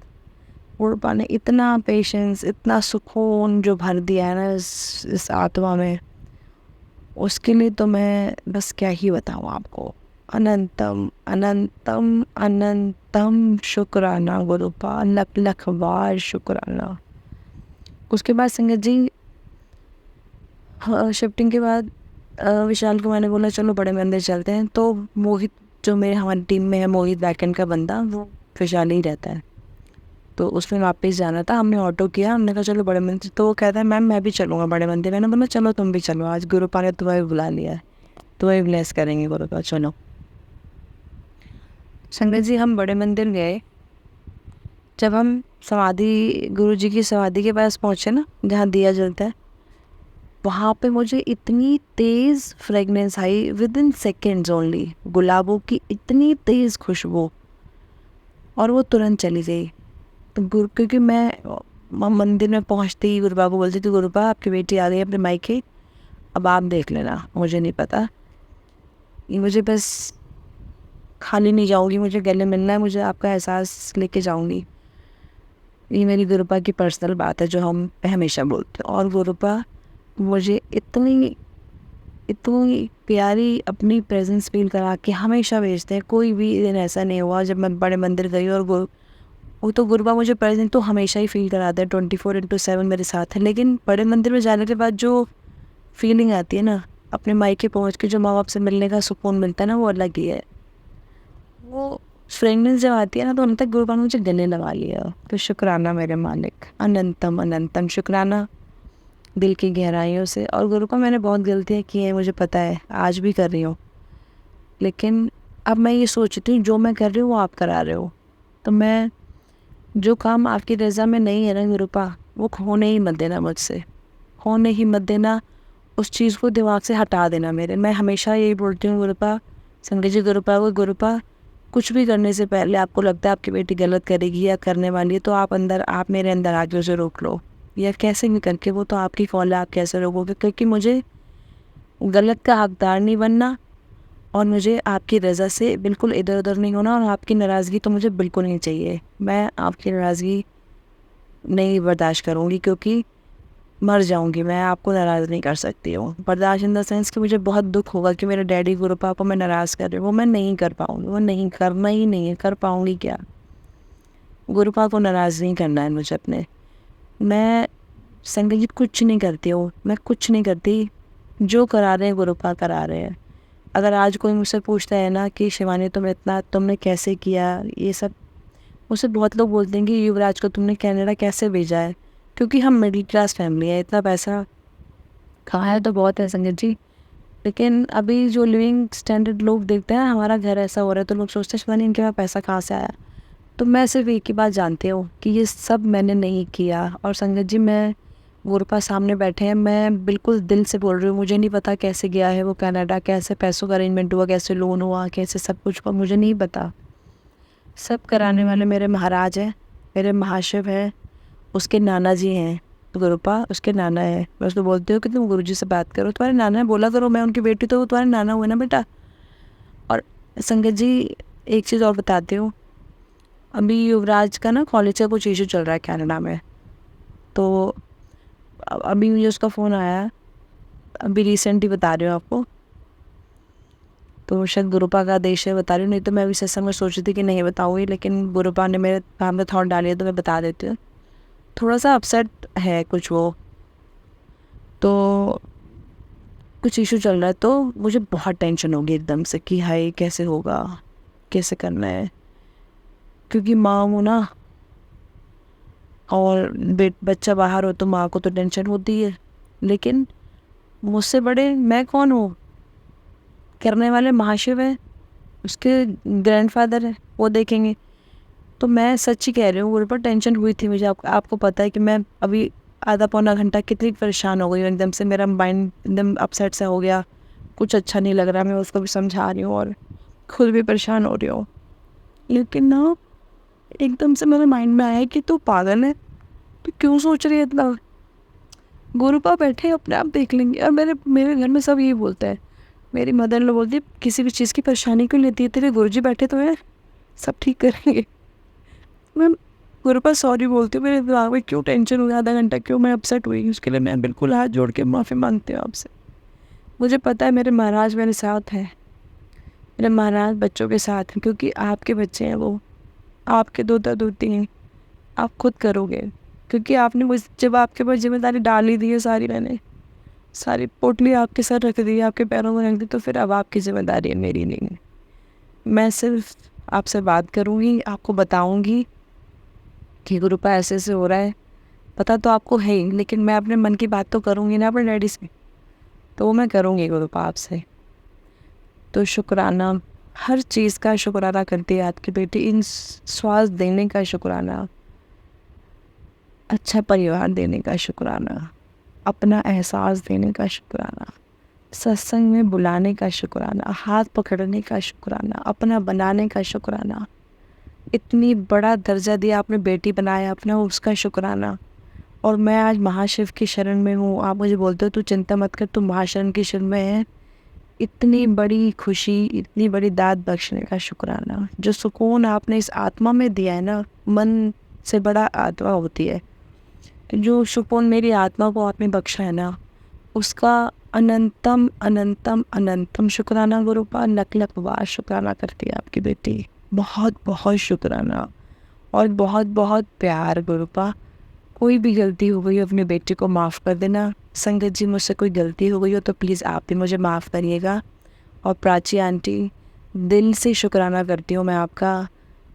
गुरुपा ने इतना पेशेंस, इतना सुकून जो भर दिया है ना इस आत्मा में, उसके लिए तो मैं बस क्या ही बताऊँ आपको। अनंतम अनंतम अनंतम शुक्राना गुरुपा, लख लख बार शुक्राना। उसके बाद संगत जी, शिफ्टिंग के बाद विशाल को मैंने बोला चलो बड़े मंदिर चलते हैं। तो मोहित, जो मेरे हमारी टीम में है, मोहित बैकएंड का बंदा, वो विशाल ही रहता है, तो उसमें वापस जाना था। हमने ऑटो किया, हमने कहा चलो बड़े मंदिर, तो वो कहता है मैम मैं भी चलूँगा बड़े मंदिर। मैंने बोला चलो तुम भी चलो, आज गुरुपा ने तुम्हें बुला लिया है, तुम्हें ब्लेस करेंगे गुरुपा, चलो। संगत जी, हम बड़े मंदिर गए। जब हम समाधि, गुरु जी की समाधि के पास पहुँचे ना, जहाँ दिया जलता है, वहाँ पे मुझे इतनी तेज़ fragrance I, with in seconds only, गुलाबों की इतनी तेज़ खुशबू, और वो तुरंत चली गई। तो गुरु, क्योंकि मैं मंदिर में पहुँचते ही गुरुपा को बोलती थी गुरुपा आपकी बेटी आ गई अपने मायके, अब आप देख लेना, मुझे नहीं पता, ये मुझे बस खाली नहीं जाऊँगी, मुझे गले मिलना है, मुझे आपका एहसास लेके जाऊँगी। ये मेरी गुरुपा की पर्सनल बात है जो हम हमेशा बोलते हैं। और गुरुपा मुझे इतनी इतनी प्यारी अपनी प्रेजेंस फील करा के हमेशा भेजते हैं। कोई भी दिन ऐसा नहीं हुआ जब मैं बड़े मंदिर गई और वो तो गुरुपा मुझे प्रेजेंट तो हमेशा ही फील कराता है, 24/7 मेरे साथ है। लेकिन बड़े मंदिर में जाने के बाद जो फीलिंग आती है ना, अपने मायके पहुंच के जो माँ बाप से मिलने का सुकून मिलता है ना, वो अलग ही है। वो फ्रेगनेंस जब आती है ना, तो उन तक गुरुपा ने मुझे गले लगा लिया। तो शुक्राना मेरे मालिक, अनंतम अनंतम शुक्राना दिल की गहराइयों से। और गुरुपा मैंने बहुत गलतियाँ की हैं, मुझे पता है, आज भी कर रही हूँ, लेकिन अब मैं ये सोचती हूँ जो मैं कर रही हूँ वो आप करा रहे हो, तो मैं, जो काम आपकी रज़ा में नहीं है ना गुरुपा, वो होने ही मत देना मुझसे, होने ही मत देना, उस चीज़ को दिमाग से हटा देना मेरे। मैं हमेशा यही बोलती हूँ गुरुपा, संगत जी गुरुपा को, गुरुपा कुछ भी करने से पहले आपको लगता है आपकी बेटी गलत करेगी या करने वाली है, तो आप मेरे अंदर आके उसे रोक लो, या कैसे भी करके, वो तो आपकी कॉल है, आप कैसे रोकोगे, क्योंकि मुझे गलत का हकदार नहीं बनना, और मुझे आपकी रज़ा से बिल्कुल इधर उधर नहीं होना, और आपकी नाराज़गी तो मुझे बिल्कुल नहीं चाहिए। मैं आपकी नाराज़गी नहीं बर्दाश्त करूँगी, क्योंकि मर जाऊँगी मैं, आपको नाराज़ नहीं कर सकती हूँ। बर्दाश्त इन द सेंस कि मुझे बहुत दुख होगा कि मेरे डैडी गुरु पापा को मैं नाराज़ कर रही हूँ, वो मैं नहीं कर पाऊँगी, वो नहीं करना ही नहीं है, कर पाऊँगी क्या? गुरु पापा को नाराज़ नहीं करना है मुझे अपने। मैं संगत जी कुछ नहीं करती हूँ, मैं कुछ नहीं करती, जो करा रहे हैं गुरु पापा करा रहे हैं। अगर आज कोई मुझसे पूछता है ना कि शिवानी तुमने कैसे किया ये सब, मुझसे बहुत लोग बोलते हैं कि युवराज को तुमने कनाडा कैसे भेजा है, क्योंकि हम मिडिल क्लास फैमिली है, इतना पैसा कहाँ है तो बहुत है संगत जी। लेकिन अभी जो लिविंग स्टैंडर्ड लोग देखते हैं हमारा घर ऐसा हो रहा है, तो लोग सोचते हैं शिवानी इनके पास पैसा कहाँ से आया। तो मैं सिर्फ एक ही बात जानती हूँ कि ये सब मैंने नहीं किया। और संगत जी, मैं गुरुपा सामने बैठे हैं, मैं बिल्कुल दिल से बोल रही हूँ, मुझे नहीं पता कैसे गया है वो कनाडा, कैसे पैसों का अरेंजमेंट हुआ, कैसे लोन हुआ, कैसे सब कुछ हुआ, मुझे नहीं पता। सब कराने वाले मेरे महाराज हैं, मेरे महाशिव हैं, उसके नाना जी हैं, गुरुपा उसके नाना है। मैं उसको बोलती हूँ कि तुम गुरुजी से बात करो, तुम्हारे नाना है बोला करो, मैं उनकी बेटी तो वो तुम्हारे नाना हुए ना बेटा। और संगत जी एक चीज़ और बताती हूँ, अभी युवराज का ना कॉलेज का कुछ इशू चल रहा है कनाडा में, तो अभी मुझे उसका फ़ोन आया, अभी रिसेंटली बता रही हूँ आपको, तो शायद गुरुपा का आदेश है बता रही हूँ, नहीं तो मैं अभी सत्संग में सोच रही थी कि नहीं बताऊँगी, लेकिन गुरुपा ने मेरे काम में थॉट डाली है तो मैं बता देती हूँ। थोड़ा सा अपसेट है कुछ वो, तो कुछ इशू चल रहा है, तो मुझे बहुत टेंशन होगी एकदम से कि हाय कैसे होगा, कैसे करना है, क्योंकि माँ हूँ ना, और बच्चा बाहर हो तो माँ को तो टेंशन होती है, लेकिन मुझसे बड़े मैं कौन हूँ, करने वाले महाशिव है, उसके ग्रैंडफादर है, वो देखेंगे। तो मैं सच्ची कह रही हूँ, गुरु पर टेंशन हुई थी मुझे। आपको पता है कि मैं अभी आधा पौना घंटा कितनी परेशान हो गई हूँ, एकदम से मेरा माइंड एकदम अपसेट सा हो गया, कुछ अच्छा नहीं लग रहा, मैं उसको भी समझा रही हूँ और खुद भी परेशान हो रही हूँ। लेकिन ना एकदम से मेरे माइंड में आया कि तू पागल है, तू क्यों सोच रही है इतना, गुरुपा बैठे अपने आप देख लेंगे। और मेरे घर में सब यही बोलते हैं, मेरी मदर इन लॉ बोलती है किसी भी चीज़ की परेशानी क्यों लेती है, तेरे गुरुजी बैठे तो हैं, सब ठीक करेंगे। मैं गुरुपा सॉरी बोलती हूँ, मेरे दिमाग में क्यों टेंशन हुई, आधा घंटा क्यों मैं अपसेट हुई, उसके लिए मैं बिल्कुल हाथ जोड़ के माफ़ी मांगती हूँ आपसे। मुझे पता है मेरे महाराज मेरे साथ हैं, मेरे महाराज बच्चों के साथ हैं, क्योंकि आपके बच्चे हैं वो, आपके दोता दोती हैं, आप खुद करोगे, क्योंकि आपने मुझ जब आपके पास जिम्मेदारी डाली दी है सारी, मैंने सारी पोटली आपके सर रख दी, आपके पैरों में रख दी, तो फिर अब आपकी जिम्मेदारी है, मेरी नहीं है। मैं सिर्फ आपसे बात करूँगी, आपको बताऊँगी कि गुरुपा ऐसे ऐसे हो रहा है, पता तो आपको है ही, लेकिन मैं अपने मन की बात तो करूँगी ना अपने डैडी से, तो वो मैं करूँगी गुरुपा आपसे। तो शुक्राना, हर चीज़ का शुक्राना करती है आपकी बेटी, इन श्वास देने का शुक्राना, अच्छा परिवार देने का शुक्राना, अपना एहसास देने का शुक्राना, सत्संग में बुलाने का शुक्राना, हाथ पकड़ने का शुक्राना, अपना बनाने का शुक्राना, इतनी बड़ा दर्जा दिया आपने, बेटी बनाया अपना, उसका शुक्राना। और मैं आज महाशिव की शरण में हूँ, आप मुझे बोलते हो तू चिंता मत कर, तू महाशरण की शरण में है, इतनी बड़ी खुशी, इतनी बड़ी दाद बख्शने का शुक्राना। जो सुकून आपने इस आत्मा में दिया है ना, मन से बड़ा आत्मा होती है, जो सुकून मेरी आत्मा को आपने बख्शा है ना, उसका अनंतम अनंतम अनंतम शुक्राना गुरुपा, लख लख बार शुक्राना करती है आपकी बेटी, बहुत बहुत शुक्राना और बहुत बहुत प्यार गुरुपा। कोई भी गलती हो गई हो अपनी बेटी को माफ़ कर देना। संगत जी, मुझसे कोई गलती हो गई हो तो प्लीज़ आप भी मुझे माफ़ करिएगा। और प्राची आंटी, दिल से शुक्राना करती हूँ मैं आपका,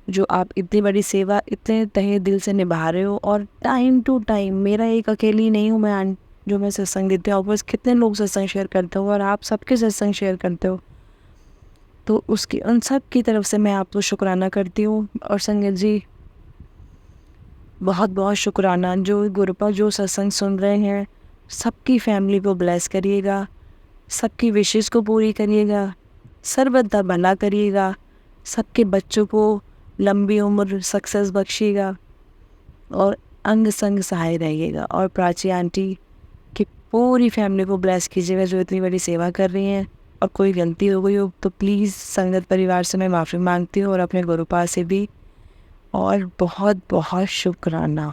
जो आप इतनी बड़ी सेवा इतने तहे दिल से निभा रहे हो, और टाइम टू टाइम, मेरा एक अकेली नहीं हूँ मैं जो मैं सत्संग देती हूँ, बस कितने लोग सत्संग शेयर करते हो और आप सबके सत्संग शेयर करते हो, तो उसकी उन सब की तरफ से मैं आपको शुक्राना करती हूँ। और संगत जी, बहुत बहुत शुक्राना, जो गुरुपा जो सत्संग सुन रहे हैं, सबकी फैमिली को ब्लेस करिएगा, सबकी विशेष को पूरी करिएगा, सर्वदा भला करिएगा, सबके बच्चों को लंबी उम्र सक्सेस बख्शिएगा और अंग संग सहाय रहिएगा। और प्राची आंटी की पूरी फैमिली को ब्लेस कीजिएगा जो इतनी बड़ी सेवा कर रही हैं। और कोई गलती हो गई हो तो प्लीज़ संगत परिवार से मैं माफ़ी मांगती हूँ और अपने गुरुपा से भी। और बहुत बहुत शुक्राना।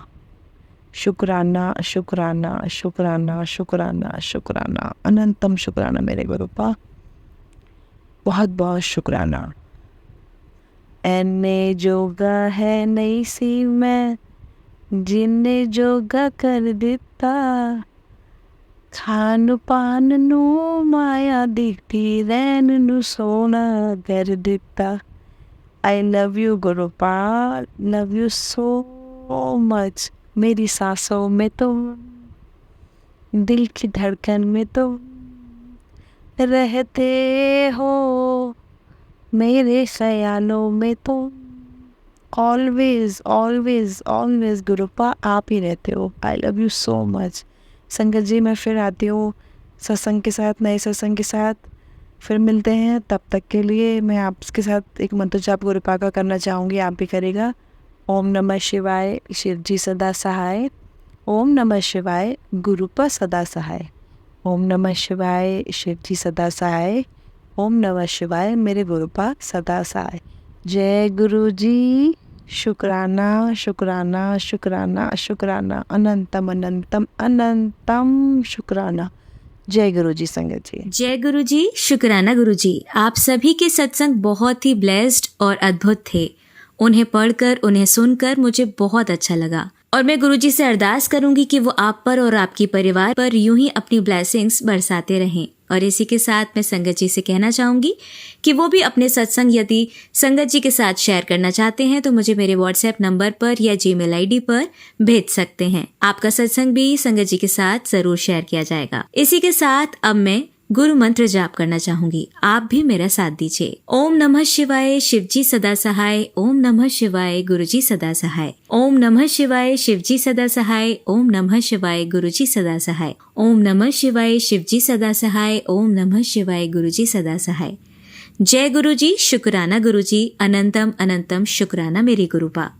शुक्राना शुक्राना शुक्राना शुक्राना शुक्राना, अनंतम शुक्राना मेरे गुरुपा, बहुत बहुत शुक्राना। एने जोगा है नहीं सी मैं, जिन्ने जोगा कर दिता, खान पान नू माया दिखती, रैन नू सोना कर दिता। I love you गुरुपा, love you so much. मेरी सांसों में तुम, दिल की धड़कन में तुम रहते हो, मेरे ख्यालों में तुम ऑलवेज ऑलवेज ऑलवेज गुरुपा आप ही रहते हो। I love you so much. संगत जी मैं फिर आती हूँ सत्संग के साथ, नए सत्संग के साथ फिर मिलते हैं। तब तक के लिए मैं आपके साथ एक मंत्र जाप गुरुपा का करना चाहूँगी, आप भी करेगा। ओम नमः शिवाय, शिव जी सदा सहाय। ओम नमः शिवाय, गुरुपा सदा सहाय। ओम नमः शिवाय, शिव जी सदा सहाय। ओम नमः शिवाय, मेरे गुरुपा सदा सहाय। जय गुरु जी। शुक्राना शुक्राना शुक्राना शुक्राना, अनंतम अनंतम अनंतम शुक्राना। जय गुरु जी संगत जी। जय गुरु जी, शुक्राना गुरु जी। आप सभी के सत्संग बहुत ही ब्लेस्ड और अद्भुत थे। उन्हें पढ़कर, उन्हें सुनकर मुझे बहुत अच्छा लगा और मैं गुरु जी से अरदास करूंगी कि वो आप पर और आपकी परिवार पर यूं ही अपनी ब्लेसिंग्स बरसाते रहें। और इसी के साथ मैं संगत जी से कहना चाहूंगी कि वो भी अपने सत्संग यदि संगत जी के साथ शेयर करना चाहते हैं तो मुझे मेरे व्हाट्सएप नंबर पर या जीमेल आईडी पर भेज सकते हैं। आपका सत्संग भी संगत जी के साथ जरूर शेयर किया जाएगा। इसी के साथ अब मैं गुरु मंत्र जाप करना चाहूंगी, आप भी मेरा साथ दीजिए। ओम नमः शिवाय, शिव जी सदा सहाय। ओम नमः शिवाय, गुरु जी सदा सहाय। ओम नमः शिवाय, शिव जी सदा सहाय। ओम नमः शिवाय, गुरु जी सदा सहाय। ओम नमः शिवाय, शिव जी सदा सहाय। ओम नमः शिवाय, गुरु जी सदा सहाय। जय गुरु जी, शुक्राना गुरु जी, अनंतम अनंतम शुक्राना मेरे गुरुपा।